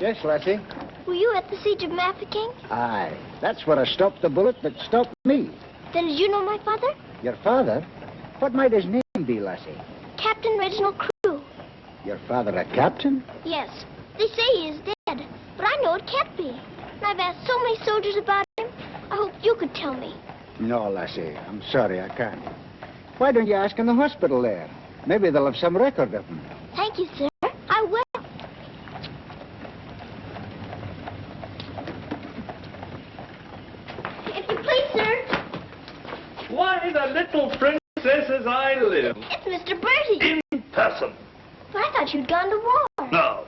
Yes, lassie? Were you at the siege of Mafeking? Aye. That's where I stopped the bullet that stopped me. Then did you know my father? Your father? What might his name be, lassie? Captain Reginald Crew. Your father a captain? Yes. They say he is dead, but I know it can't be. And I've asked so many soldiers about him. I hope you could tell me. No, lassie. I'm sorry, I can't. Why don't you ask in the hospital there? Maybe they'll have some record of him. Thank you, sir. I will. If you please, sir. Why, the little princess as I live. It's Mr. Bertie. In person. But I thought you'd gone to war. No.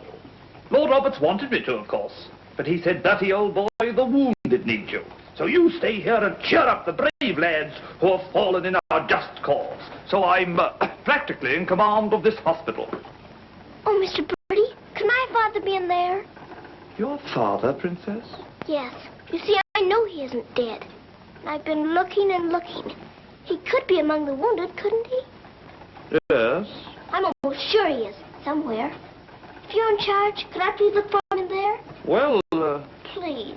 Lord Roberts wanted me to, of course. But he said, Bertie, old boy, the wounded need you. So you stay here and cheer up the brave lads who have fallen in our just cause. So I'm practically in command of this hospital. Oh, Mr. Birdie, can my father be in there? Your father, Princess? Yes. You see, I know he isn't dead. And I've been looking and looking. He could be among the wounded, couldn't he? Yes. I'm almost sure he is, somewhere. If you're in charge, could I please look for him in there? Well, Please.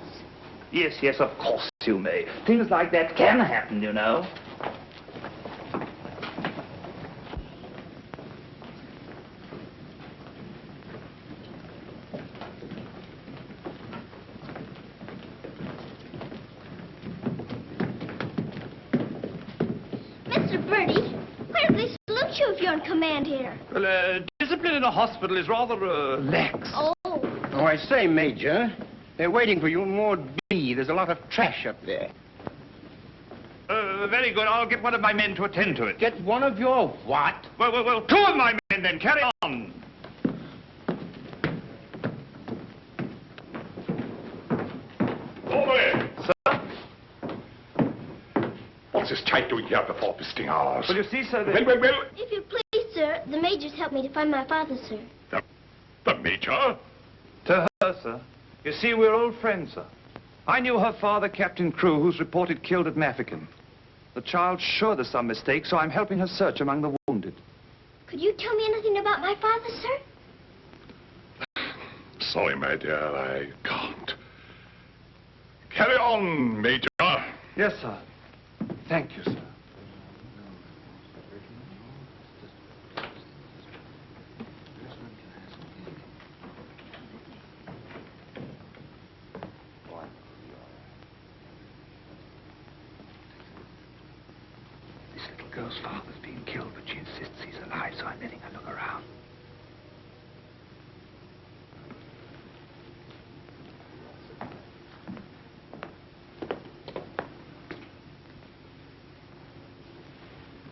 yes, of course you may. Things like that can happen, you know. Mr. Birdie, where do they salute you if you're in command here? Well, discipline in a hospital is rather, lax. Oh. Oh, I say, Major, they're waiting for you in Ward B. There's a lot of trash up there. Very good. I'll get one of my men to attend to it. Get one of your what? Well, two of my men then. Carry on. Over there. Sir? What's this type doing here before visiting hours? Well, you see, sir, Well. If you please, sir, the major's helped me to find my father, sir. The Major? To her, sir. You see, we're old friends, sir. I knew her father, Captain Crew, who's reported killed at Mafeking. The child's sure there's some mistake, so I'm helping her search among the wounded. Could you tell me anything about my father, sir? Sorry, my dear, I can't. Carry on, Major. Yes, sir. Thank you, sir. Girl's father's being killed, but she insists he's alive, so I'm letting her look around.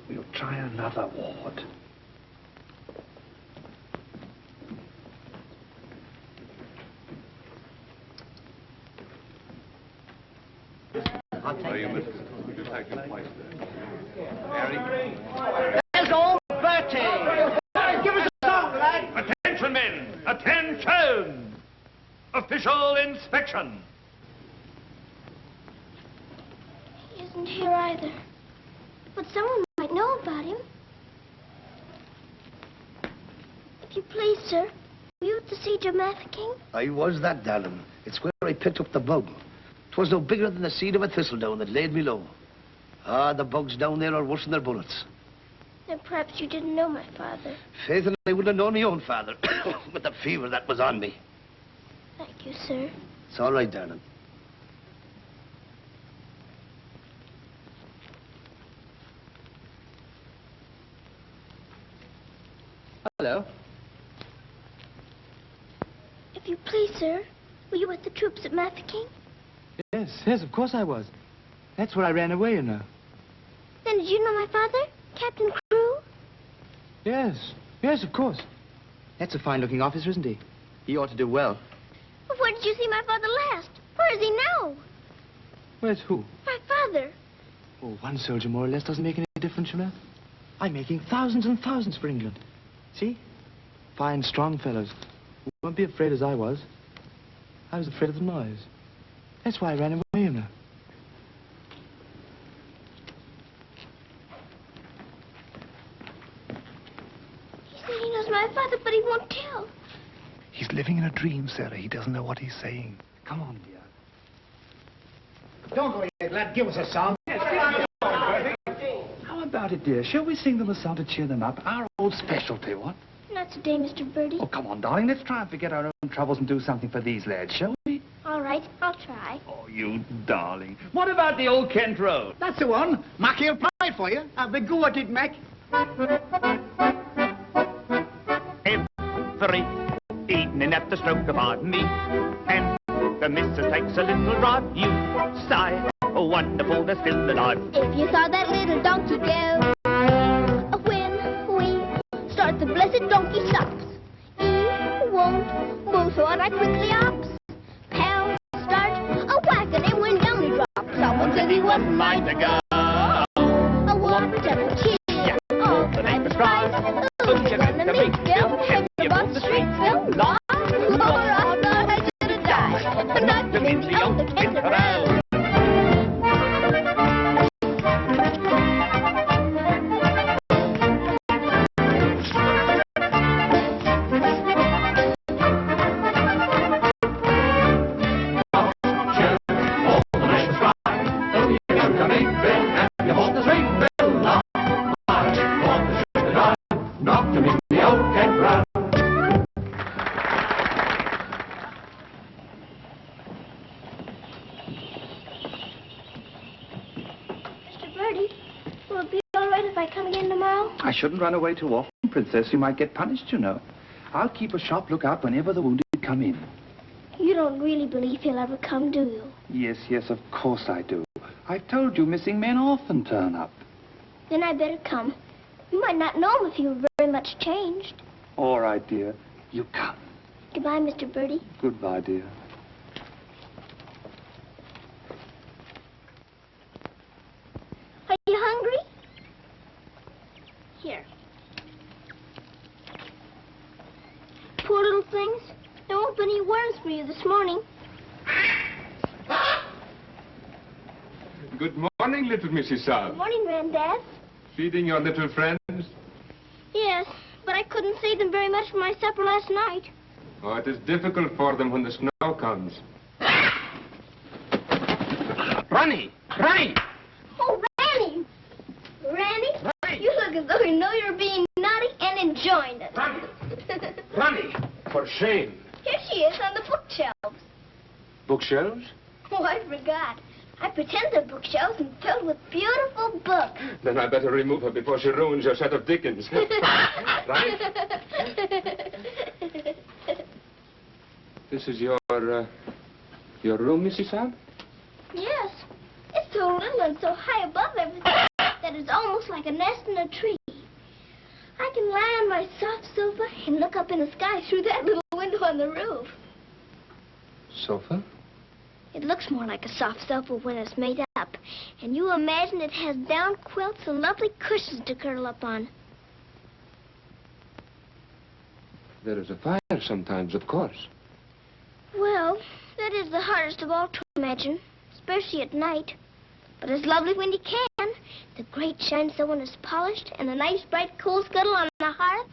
We'll try another ward. There's old Bertie! Give us a song, lad! Attention, men! Attention! Official inspection! He isn't here either. But someone might know about him. If you please, sir, were you at the siege of Mafeking? I was that, darling. It's where I picked up the bug. 'Twas no bigger than the seed of a thistledown that laid me low. Ah, the bugs down there are worse than their bullets. Then perhaps you didn't know my father. Faith, and I wouldn't have known my own father with the fever that was on me. Thank you, sir. It's all right, darling. Hello. If you please, sir, were you with the troops at Mafeking? Yes, of course I was. That's where I ran away, you know. Then did you know my father, Captain Crew? Yes, of course. That's a fine-looking officer, isn't he? He ought to do well. But where did you see my father last? Where is he now? Where's who? My father. Oh, one soldier more or less doesn't make any difference, you know. I'm making thousands and thousands for England. See? Fine, strong fellows. You won't be afraid as I was. I was afraid of the noise. That's why I ran away, you know. He said he knows my father, but he won't tell. He's living in a dream, Sarah. He doesn't know what he's saying. Come on, dear. Don't go yet, lad. Give us a song. How about it, dear? Shall we sing them a song to cheer them up? Our old specialty, what? Not today, Mr. Birdie. Oh, come on, darling. Let's try and forget our own troubles and do something for these lads, shall we? All right, I'll try. Oh, you darling. What about the old Kent Road? That's the one. Mac, he'll play it for you. Have a go at it, Mac. Every evening at the stroke of our knee, and the missus takes a little drive. You sigh, oh, wonderful, they're still alive. If you saw that little donkey go, when we start the blessed donkey stops, he won't move, so on I quickly ops. Pound, start, a whack. knocking the old kids around. I shouldn't run away too often, Princess. You might get punished, you know. I'll keep a sharp lookout whenever the wounded come in. You don't really believe he'll ever come, do you? Yes, yes, of course I do. I've told you missing men often turn up. Then I better come. You might not know him if you were very much changed. All right, dear. You come. Goodbye, Mr. Birdie. Goodbye, dear. Are you hungry? Here. Poor little things. There won't be any worms for you this morning. Good morning, little Mrs. Saab. Good morning, Granddad. Feeding your little friends? Yes, but I couldn't save them very much for my supper last night. Oh, it is difficult for them when the snow comes. Ronnie! Ronnie! Oh, Ranny! Ranny, you look as though you know you're being naughty and enjoying it. Ronnie! For shame. Here she is on the bookshelves. Bookshelves? Oh, I forgot. I pretend they're bookshelves and filled with beautiful books. Then I better remove her before she ruins your set of Dickens. Right? This is your room, Mrs. Saab? Yes. It's so little and so high above everything that it's almost like a nest in a tree. I can lie on my soft sofa and look up in the sky through that little window on the roof. Sofa? It looks more like a soft sofa when it's made up. And you imagine it has down quilts and lovely cushions to curl up on. There is a fire sometimes, of course. Well, that is the hardest of all to imagine, especially at night. But it's lovely when you can. The grate shines so when it's polished, and a nice bright coal scuttle on the hearth.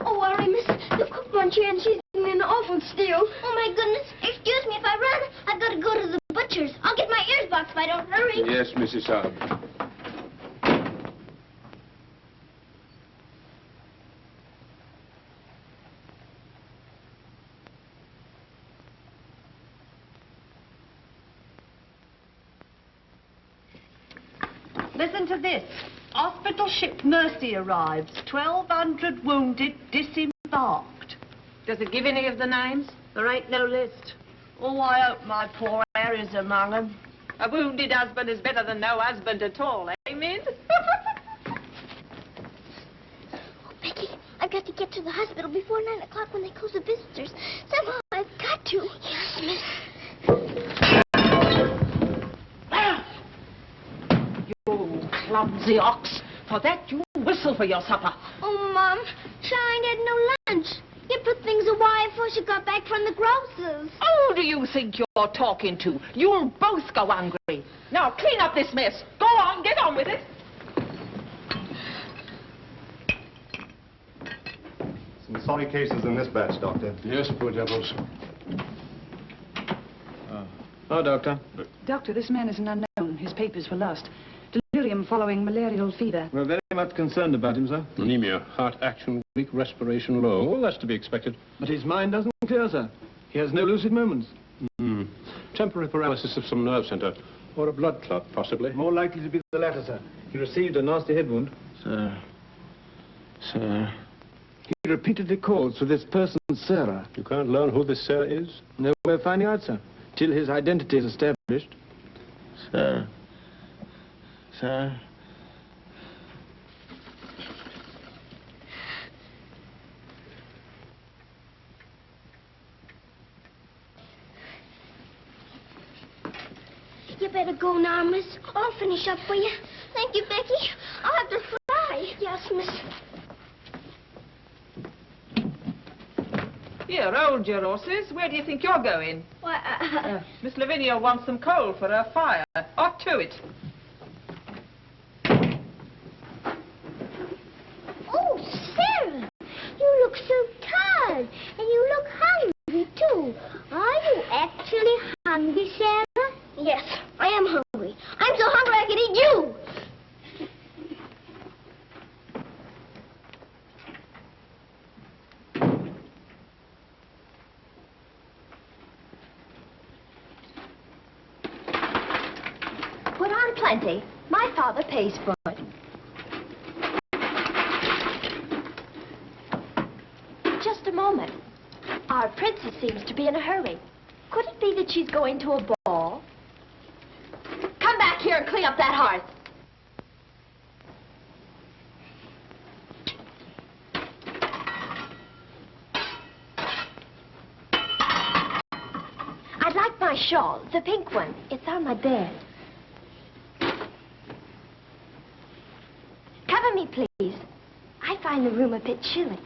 Oh, worry, miss. The cook wants you and she's in the oven still. Oh, my goodness. Excuse me if I run. I've got to go to the butcher's. I'll get my ears boxed if I don't hurry. Yes, Mrs. Saab. Listen to this. Hospital ship Mercy arrives. 1,200 wounded disembarked. Does it give any of the names? There ain't no list. Oh, I hope my poor Harry's among them. A wounded husband is better than no husband at all, eh, Min? Becky, I've got to get to the hospital before 9 o'clock when they close the visitors. Somehow I've got to. Yes, miss. You clumsy ox. For that, you whistle for your supper. Oh, Mom, Shine had no lunch. You put things away before she got back from the grocer's. Who do you think you're talking to? You'll both go hungry. Now, clean up this mess. Go on, get on with it. Some sorry cases in this batch, Doctor. Yes, poor devils. Oh, Doctor. Doctor, this man is an unknown. His papers were lost. Delirium following malarial fever. We're very much concerned about him, sir. Anemia, heart action weak, respiration low. All that's to be expected. But his mind doesn't clear, sir. He has no lucid moments. Temporary paralysis of some nerve center. Or a blood clot, possibly. More likely to be the latter, sir. He received a nasty head wound. Sir. He repeatedly calls for this person, Sarah. You can't learn who this Sarah is? No way of finding out, sir. Till his identity is established. Sir. You better go now, miss. I'll finish up for you. Thank you, Becky. I'll have to fly. Yes, miss. Here, hold your horses. Where do you think you're going? Why, Miss Lavinia wants some coal for her fire. Off to it. Oh, Sarah, you look so tired, and you look hungry, too. Are you actually hungry, Sarah? Yes, I am hungry. I'm so hungry I could eat you. Put on plenty. My father pays for it. Just a moment. Our princess seems to be in a hurry. Could it be that she's going to a ball? Come back here and clean up that hearth. I'd like my shawl, the pink one. It's on my bed. Cover me, please. I find the room a bit chilly.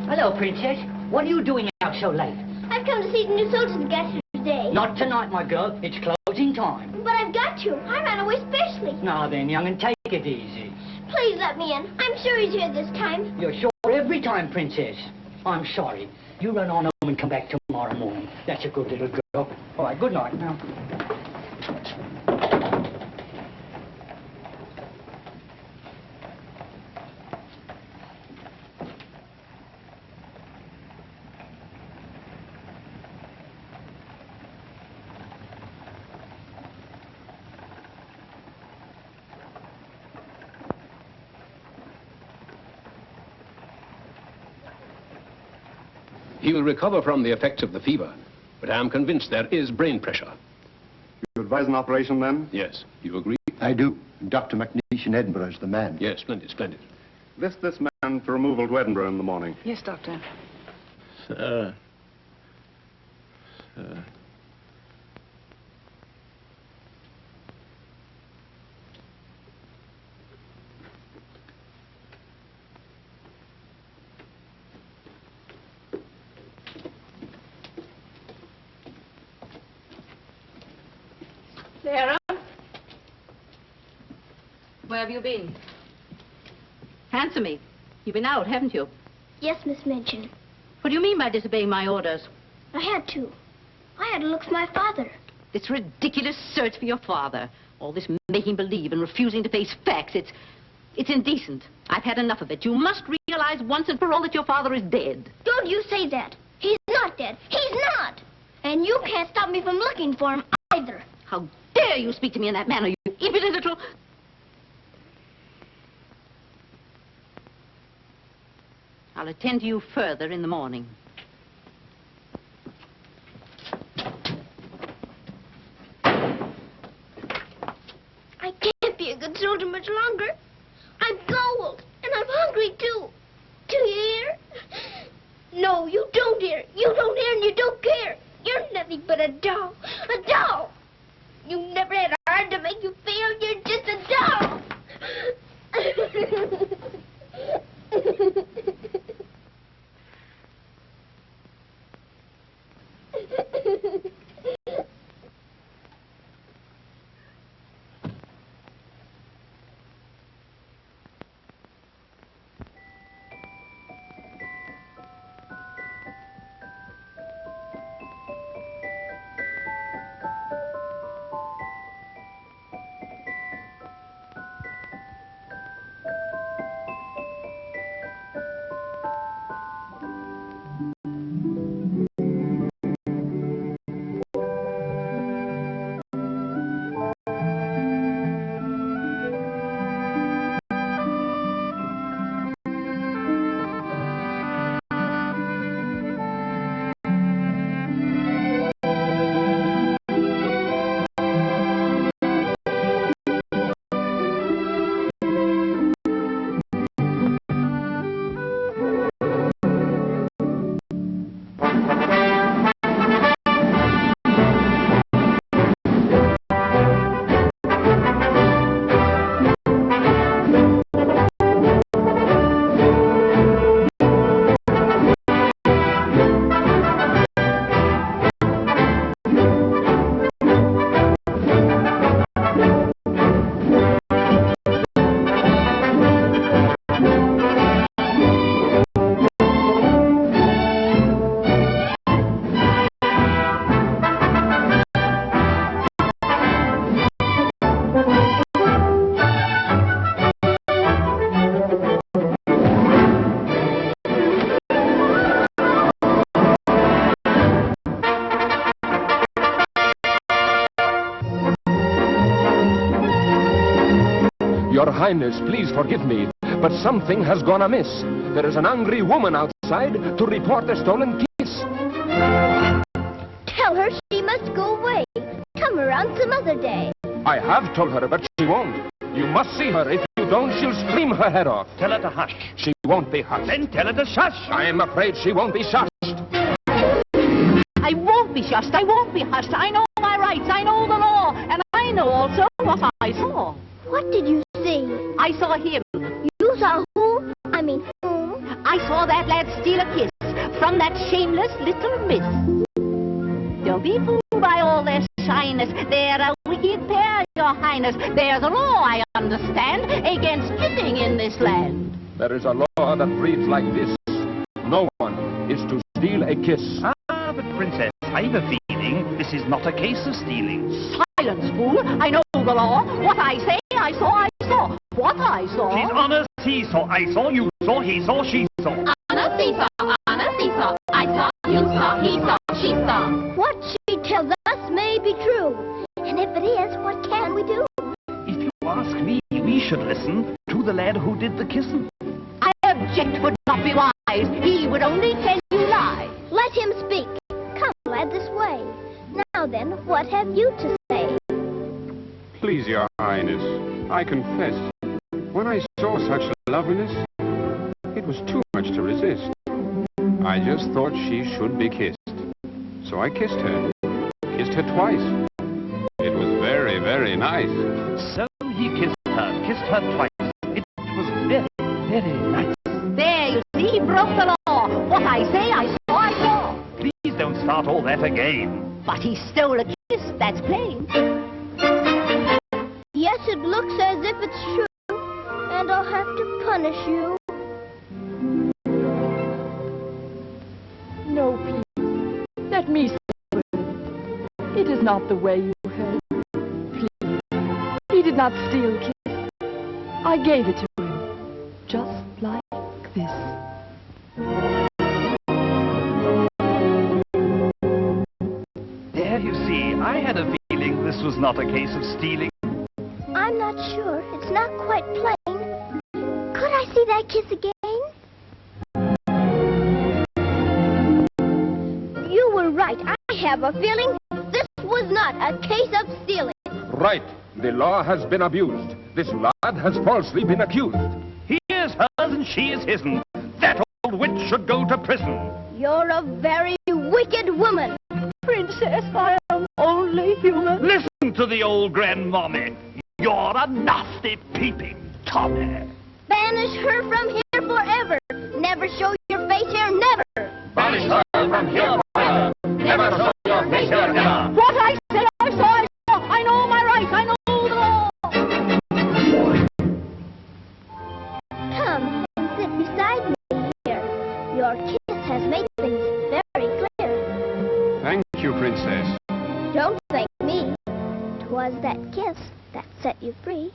Hello, Princess. What are you doing out so late? I've come to see the new soldiers we got here today. Not tonight, my girl. It's closing time. But I've got to. I ran away specially. Now then, young, and take it easy. Please let me in. I'm sure he's here this time. You're sure every time, Princess. I'm sorry. You run on home and come back tomorrow morning. That's a good little girl. All right, good night now. He will recover from the effects of the fever, but I am convinced there is brain pressure. You advise an operation, then? Yes. You agree? I do. Dr. McNeish in Edinburgh is the man. Yes, splendid, splendid. List this man for removal to Edinburgh in the morning. Yes, Doctor. Sir. Sarah? Where have you been? Answer me. You've been out, haven't you? Yes, Miss Minchin. What do you mean by disobeying my orders? I had to. I had to look for my father. This ridiculous search for your father. All this making believe and refusing to face facts. It's indecent. I've had enough of it. You must realize once and for all that your father is dead. Don't you say that. He's not dead. He's not. And you can't stop me from looking for him either. How dare you speak to me in that manner, you impudent little... I'll attend to you further in the morning. I can't be a good soldier much longer. I'm cold, and I'm hungry, too. Do you hear? No, you don't hear. You don't hear and you don't care. You're nothing but a doll. A doll. You never had a heart to make you feel. You're just a doll. Your Highness, please forgive me, but something has gone amiss. There is an angry woman outside to report a stolen kiss. Tell her she must go away. Come around some other day. I have told her, but she won't. You must see her. If you don't, she'll scream her head off. Tell her to hush. She won't be hushed. Then tell her to shush. I am afraid she won't be shushed. I won't be shushed. I won't be hushed. I know my rights. I know the law. And I know also what I saw. What did you see? I saw him. You saw who? I mean whom? I saw that lad steal a kiss from that shameless little miss. Don't be fooled by all their shyness. They're a wicked pair, Your Highness. There's a law, I understand, against kissing in this land. There is a law that reads like this. No one is to steal a kiss. Ah, but Princess, I've a feeling this is not a case of stealing. Silence, fool. I know the law. What I say, I saw, I saw. What I saw... Please, honor, he saw, I saw, you saw, he saw, she saw. Honor, Cesar, I saw, you saw, he saw, she saw. What she tells us may be true. And if it is, what can we do? If you ask me, we should listen to the lad who did the kissing. I object would not be wise. He would only tell you lies. Let him speak. Come, lad, this way. Now then, what have you to say? Please, Your Highness, I confess, when I saw such loveliness, it was too much to resist. I just thought she should be kissed. So I kissed her. Kissed her twice. It was very, very nice. So he kissed her twice. It was very, very nice. There, you see, he broke the law. What I say, I saw, I saw. Please don't start all that again. But he stole a kiss, that's plain. Yes, it looks as if it's true. And I'll have to punish you. No, please. Let me say it. It is not the way you heard. Please. He did not steal kiss. I gave it to him. Just like this. There, you see, I had a feeling this was not a case of stealing. I'm not sure. It's not quite plain. Could I see that kiss again? You were right. I have a feeling this was not a case of stealing. Right. The law has been abused. This lad has falsely been accused. He is hers and she is his'n. That old witch should go to prison. You're a very wicked woman. Princess, I am only human. Listen to the old grandmommy. You're a nasty peeping Tommy. Banish her from here forever. Never show your face here, never. Banish her from here forever. Never show your face here, never. What I said, I saw, I saw. I know my rights, I know the law. Come and sit beside me here. Your kiss has made things very clear. Thank you, Princess. Don't thank me. 'Twas that kiss that set you free.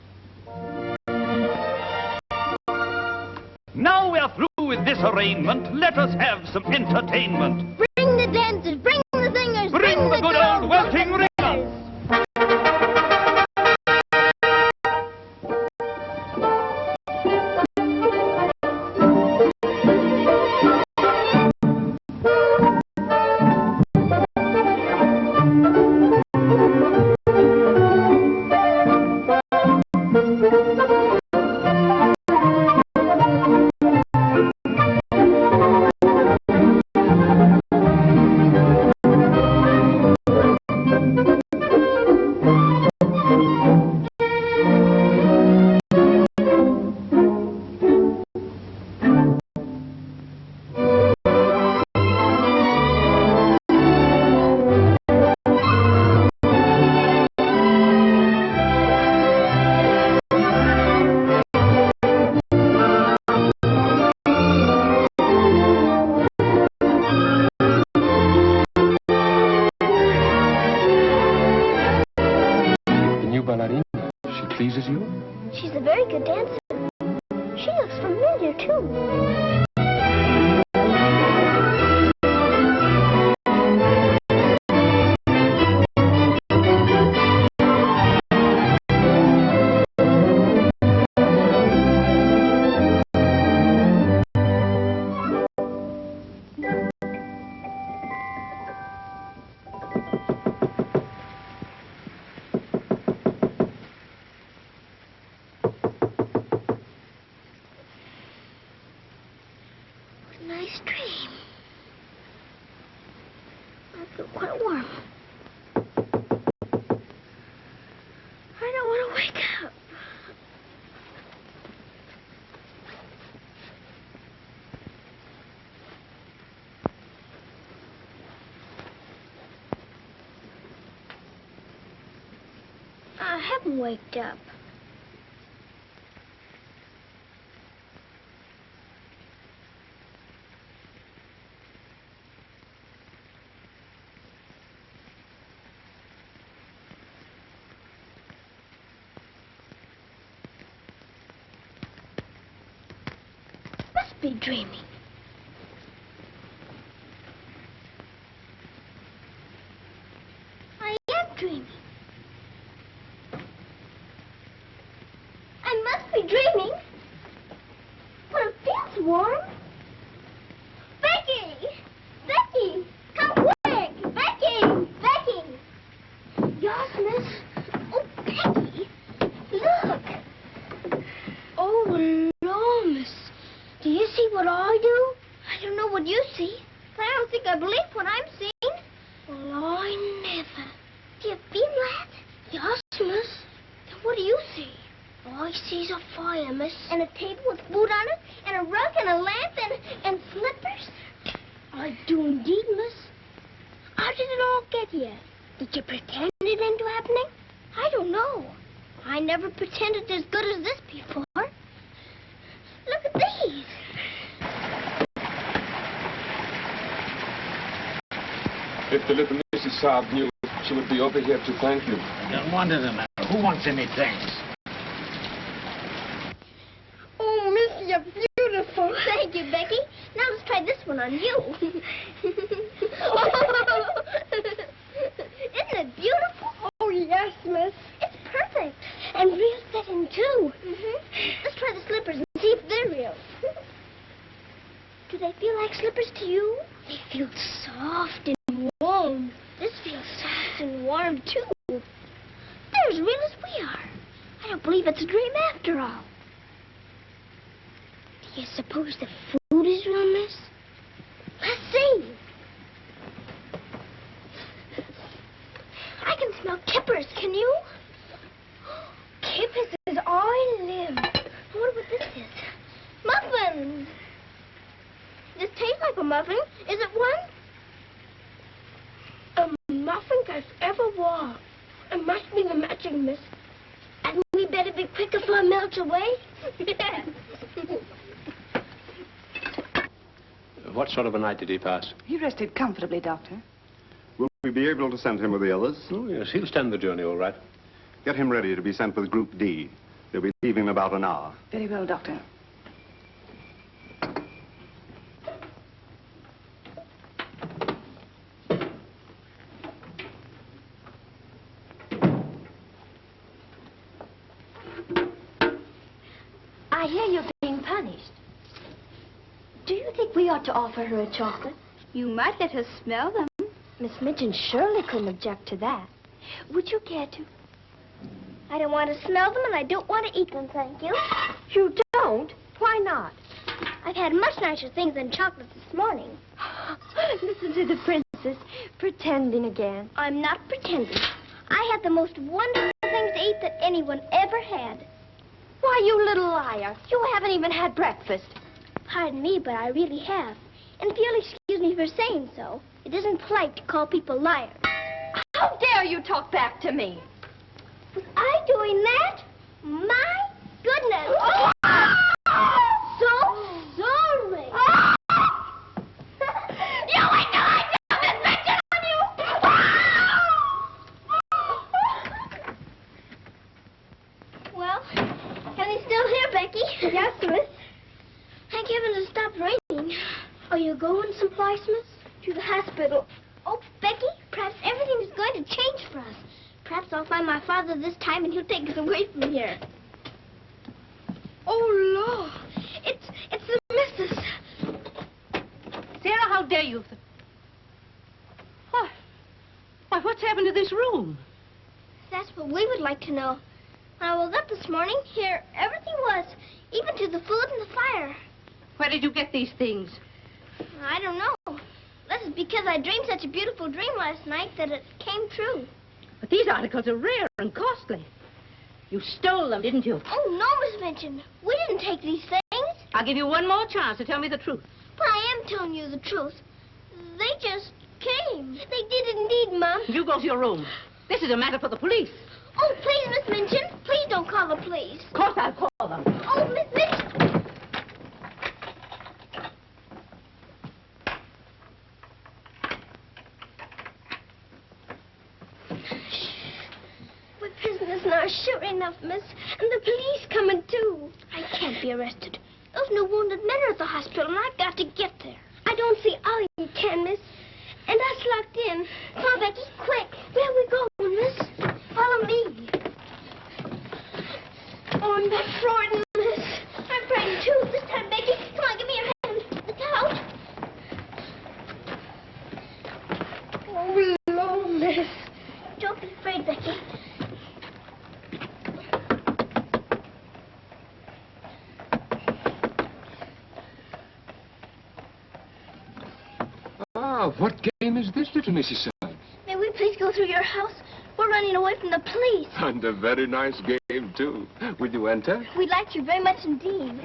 Now we're through with this arraignment. Let us have some entertainment. Bring the dancers, bring the singers, Bring the good old welting ringers. She's a very good dancer. She looks familiar, too. feel quite warm. I don't want to wake up. I haven't waked up. Must be dreaming. I am dreaming. I must be dreaming. But it feels warm. Becky! Becky! Come quick! Becky! Becky! Yes, miss? Oh, Becky! Look! Oh, no, miss. Do you see what I do? I don't know what you see, but I don't think I believe what I'm seeing. Well, I never. Do you feel that? Yes, miss. Then what do you see? All I see's a fire, miss. And a table with food on it, and a rug, and a lamp, and slippers. I do indeed, miss. How did it all get here? Did you pretend it into happening? I don't know. I never pretended as good as this before. Look at these. If the little Mrs. Saab knew, she would be over here to thank you. No wonder the matter. Who wants any thanks? Oh, miss, you're beautiful. Thank you, Becky. Now let's try this one on you. Isn't it beautiful? Oh, yes, miss. It's perfect. And real fitting, too. Let's try the slippers and see if they're real. Do they feel like slippers to you? They feel soft and warm. This feels soft and warm, too. They're as real as we are. I don't believe it's a dream after all. Do you suppose the food is real, miss? Let's see. I can smell kippers, can you? Kippers is all I live. I wonder what this is. Muffins. This tastes like a muffin. Is it one? A muffin as ever was. It must be the magic, miss. And we better be quick before it melts away. Yeah. What sort of a night did he pass? He rested comfortably, Doctor. Will we be able to send him with the others? Oh, yes, he'll stand the journey all right. Get him ready to be sent with Group D. They'll be leaving in about an hour. Very well, Doctor. I hear you're being punished. Do you think we ought to offer her a chocolate? You might let her smell them. Miss Midgeon surely couldn't object to that. Would you care to? I don't want to smell them, and I don't want to eat them, thank you. You don't? Why not? I've had much nicer things than chocolates this morning. Listen to the princess, pretending again. I'm not pretending. I had the most wonderful things to eat that anyone ever had. Why, you little liar. You haven't even had breakfast. Pardon me, but I really have. And if you'll excuse me for saying so, it isn't polite to call people liars. How dare you talk back to me? Was I doing that? My goodness. So sorry. You ain't I got this bitch on you! Well, can he still hear, Becky? Yes, miss. Thank heaven it stopped raining. Are you going someplace, miss? To the hospital. Oh, Becky, perhaps everything is going to change for us. Perhaps I'll find my father this time and he'll take us away from here. Oh, Lord. It's the missus. Sarah, how dare you? Why, what's happened to this room? That's what we would like to know. When I woke up this morning, here everything was, even to the food and the fire. Where did you get these things? I don't know. Let's because I dreamed such a beautiful dream last night that it came true. But these articles are rare and costly. You stole them, didn't you? Oh, no, Miss Minchin. We didn't take these things. I'll give you one more chance to tell me the truth. But I am telling you the truth. They just came. They did indeed, Mom. You go to your room. This is a matter for the police. Oh, please, Miss Minchin. Please don't call the police. Of course I'll call them. Oh, Miss Minchin. We're prisoners now, sure enough, miss. And the police coming, too. I can't be arrested. Those new wounded men are at the hospital, and I've got to get there. I don't see how you can, miss. And us locked in. Come on, Becky, quick. Where we going, miss? Follow me. Oh, I'm not frightened, miss. I'm frightened, too. This time, Becky. Come on, give me your hand. Look out. Oh, Lord, miss. Don't be afraid, Becky. Ah, what game is this, little Mrs. Sun? May we please go through your house? We're running away from the police. And a very nice game, too. Will you enter? We'd like you very much indeed.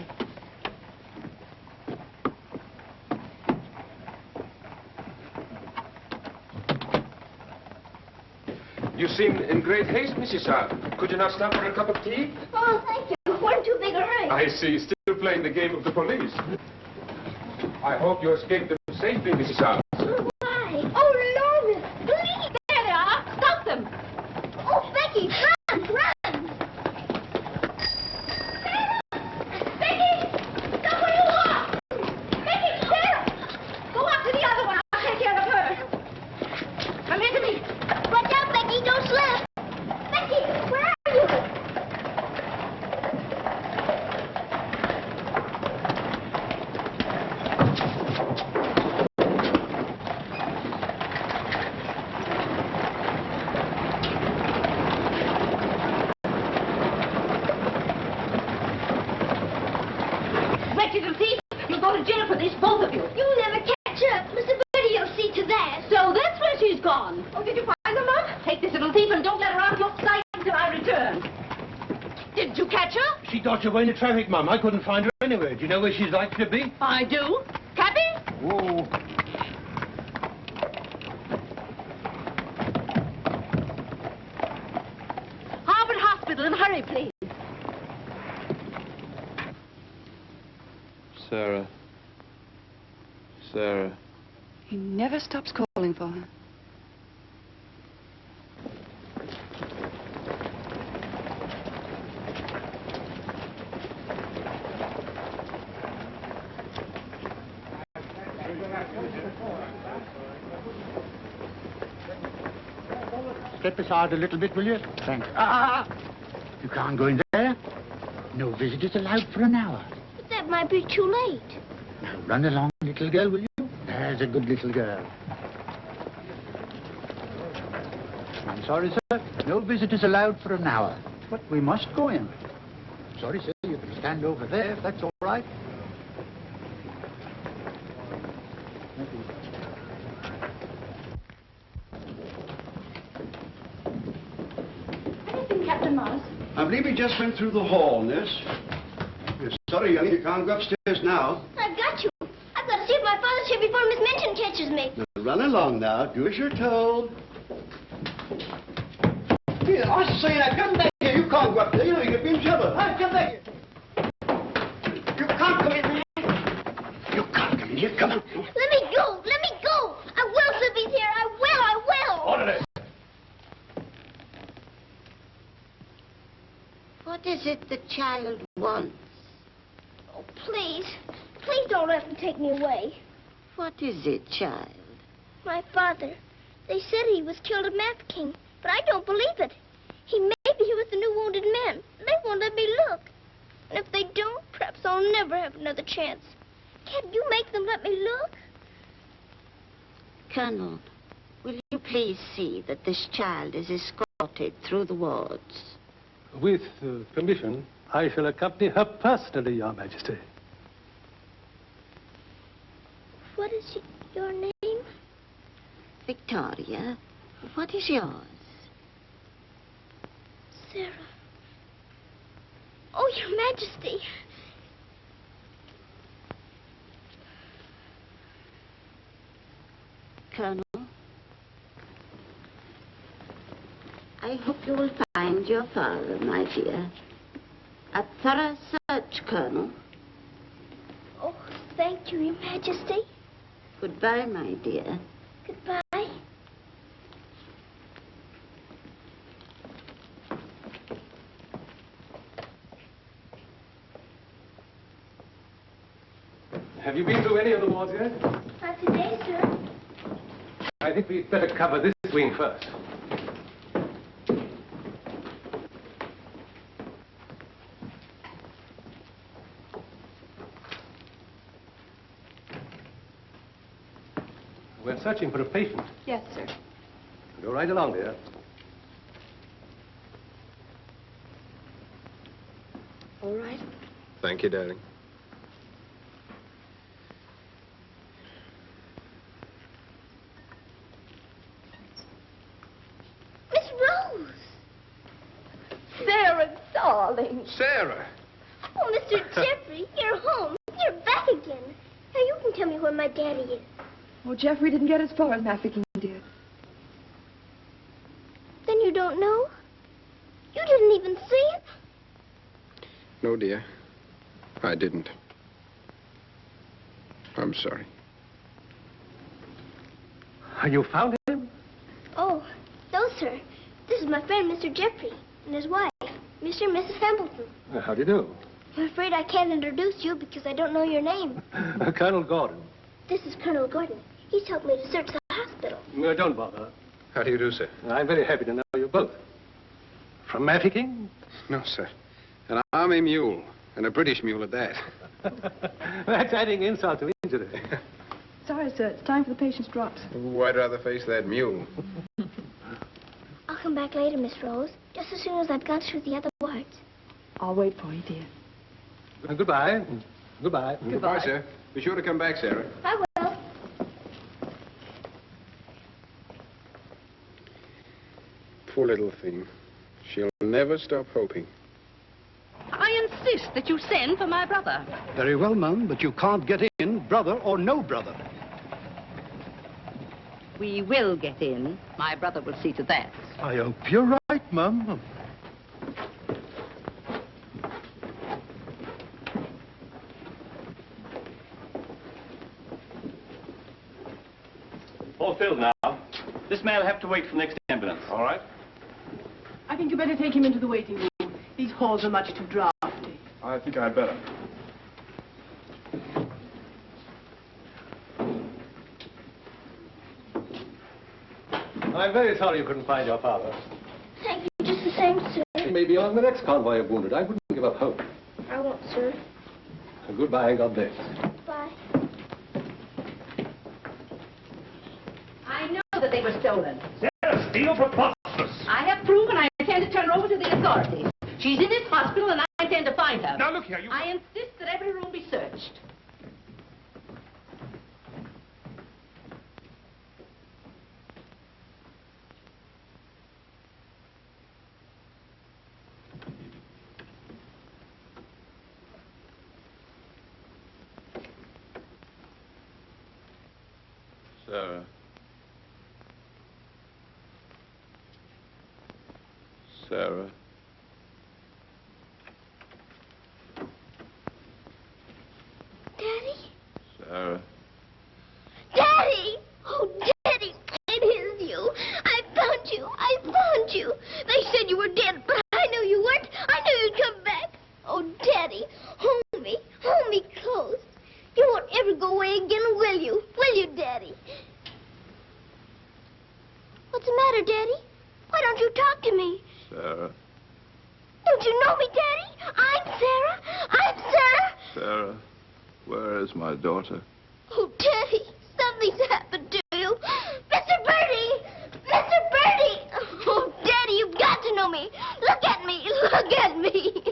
You seem in great haste, Mrs. Sun. Could you not stop for a cup of tea? Oh, thank you. We're in too big a hurry. I see. Still playing the game of the police. I hope you escaped them safely, Mrs. Sun. Why? Oh, Lord, miss. Please. There they are. Stop them. Oh, Becky, run, run. Becky, stop where you are. Becky, Sarah. Go up to the other one. I'll take care of her. Come here to me. Watch out, Becky, don't slip. Becky, where are you? Wretched little thief. You'll go to jail for this, both of you. You'll never catch up. Mr. Birdie, you'll see to that. So that's where she's gone. Oh, did you find her, Mom? Take this little thief and don't let her out of your sight until I return. Didn't you catch her? She dodged away in the traffic, Mum. I couldn't find her anywhere. Do you know where she's likely to be? I do. Cappy? Whoa. Harvard Hospital, and hurry, please. Sarah. Sarah. He never stops calling for her. Step aside a little bit, will you? Thanks. You can't go in there. No visitors allowed for an hour. But that might be too late. Now, run along, little girl, will you? There's a good little girl. I'm sorry, sir. No visitors allowed for an hour. But we must go in. Sorry, sir. You can stand over there, if that's all right. Thank you. Anything, Captain Morris? I believe he just went through the hall, miss. Sorry, young, you can't go upstairs now. I've got you. I've got to see if my father's here before Miss Minchin catches me. Now, run along now. Do as you're told. Here, I say now, come back here. You can't go up there. You know you could be in trouble. Hey, come back here. You can't come in there. You can't come in here. Come on. Let me go. Let me go. I will, Slippy's here. I will. Order. What is it the child wants? Oh, please. Please don't let them take me away. What is it, child? My father. They said he was killed at Mafeking, but I don't believe it. Maybe he was the new wounded man. They won't let me look. And if they don't, perhaps I'll never have another chance. Can't you make them let me look? Colonel, will you please see that this child is escorted through the wards? With permission, I shall accompany her personally, Your Majesty. What is your name? Victoria, what is yours? Sarah. Oh, Your Majesty. Colonel, I hope you will find your father, my dear. A thorough search, Colonel. Oh, thank you, Your Majesty. Goodbye, my dear. Goodbye. Have you been through any of the wards yet? Not today, sir. I think we'd better cover this wing first. We're searching for a patient. Yes, sir. Go right along, dear. All right. Thank you, darling. Miss Rose. Sarah, darling. Sarah! Oh, Mr. Jeffrey, you're home. You're back again. Now you can tell me where my daddy is. Oh, Jeffrey didn't get as far as Mafeking did. Then you don't know? You didn't even see him? No, dear. I didn't. I'm sorry. You found him? Oh, no, sir. This is my friend, Mr. Jeffrey, and his wife, Mr. and Mrs. Hamilton. How do you do? I'm afraid I can't introduce you because I don't know your name. Colonel Gordon. This is Colonel Gordon. He's helped me to search the hospital. No, don't bother. How do you do, sir? I'm very happy to know you both. From Mafeking? No, sir. An army mule, and a British mule at that. That's adding insult to injury. Sorry, sir. It's time for the patient's drops. Ooh, I'd rather face that mule. I'll come back later, Miss Rose, just as soon as I've gone through the other wards. I'll wait for you, dear. Goodbye. Goodbye. Goodbye, sir. Be sure to come back, Sarah. I will. Poor little thing. She'll never stop hoping. I insist that you send for my brother. Very well, Mum, but you can't get in, brother or no brother. We will get in. My brother will see to that. I hope you're right, Mum. All filled now. This man will have to wait for the next ambulance. All right? I think you better take him into the waiting room. These halls are much too drafty. I think I'd better. I'm very sorry you couldn't find your father. Thank you just the same, sir. He may be on the next convoy of wounded. I wouldn't give up hope. I won't, sir. Goodbye and God bless. Bye. I know that they were stolen. Sarah, steal preposterous. I have proven I intend to turn her over to the authorities. She's in this hospital and I intend to find her. Now, look here, you... I insist that every room be searched. Sarah. Sarah. Daddy? Sarah. Daddy! Oh, Daddy, it is you. I found you. I found you. They said you were dead, but I knew you weren't. I knew you'd come back. Oh, Daddy, hold me. Hold me close. You won't ever go away again, will you? Will you, Daddy? What's the matter, Daddy? Why don't you talk to me? Sarah. Don't you know me, Daddy? I'm Sarah. I'm Sarah. Sarah. Where is my daughter? Oh, Daddy, something's happened to you. Mr. Birdie! Mr. Birdie! Oh, Daddy, you've got to know me. Look at me. Look at me.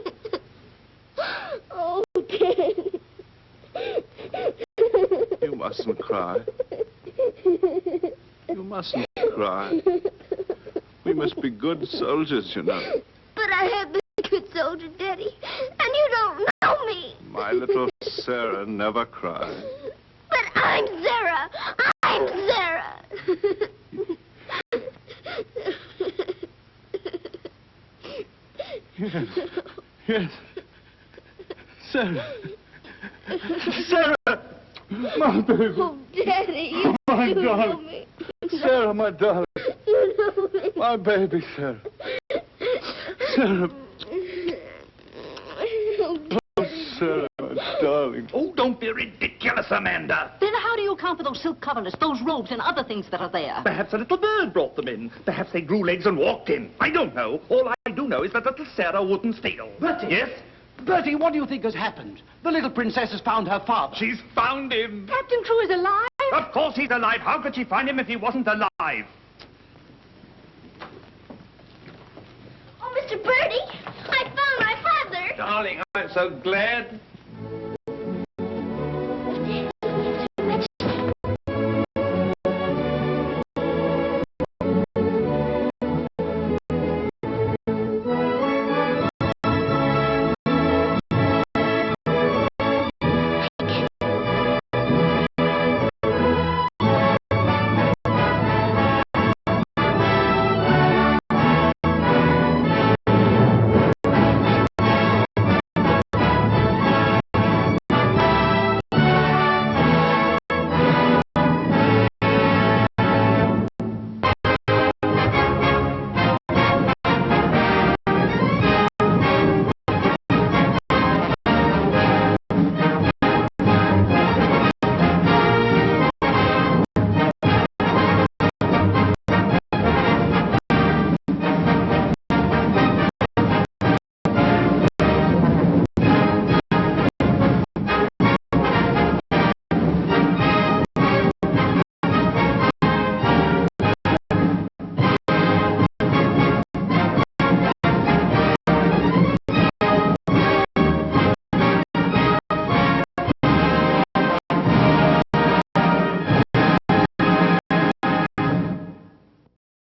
Oh, Daddy. You mustn't cry. You mustn't cry. We must be good soldiers, you know. But I have been a good soldier, Daddy, and you don't know me. My little Sarah never cries. But I'm Sarah. I'm Sarah. Yes. Yes. Sarah. Sarah! My baby. Oh, Daddy, you My do know darling. me. Sarah, my darling. You know me. My baby, Sarah. Sarah. Oh, Sarah, my darling. Oh, don't be ridiculous, Amanda. Then how do you account for those silk coverlets, those robes, and other things that are there? Perhaps a little bird brought them in. Perhaps they grew legs and walked in. I don't know. All I do know is that little Sarah wouldn't steal. Bertie! Yes? Bertie, what do you think has happened? The little princess has found her father. She's found him. Captain Crewe is alive? Of course he's alive. How could she find him if he wasn't alive? Oh, Mr. Birdie, I found my father. Darling, I'm so glad.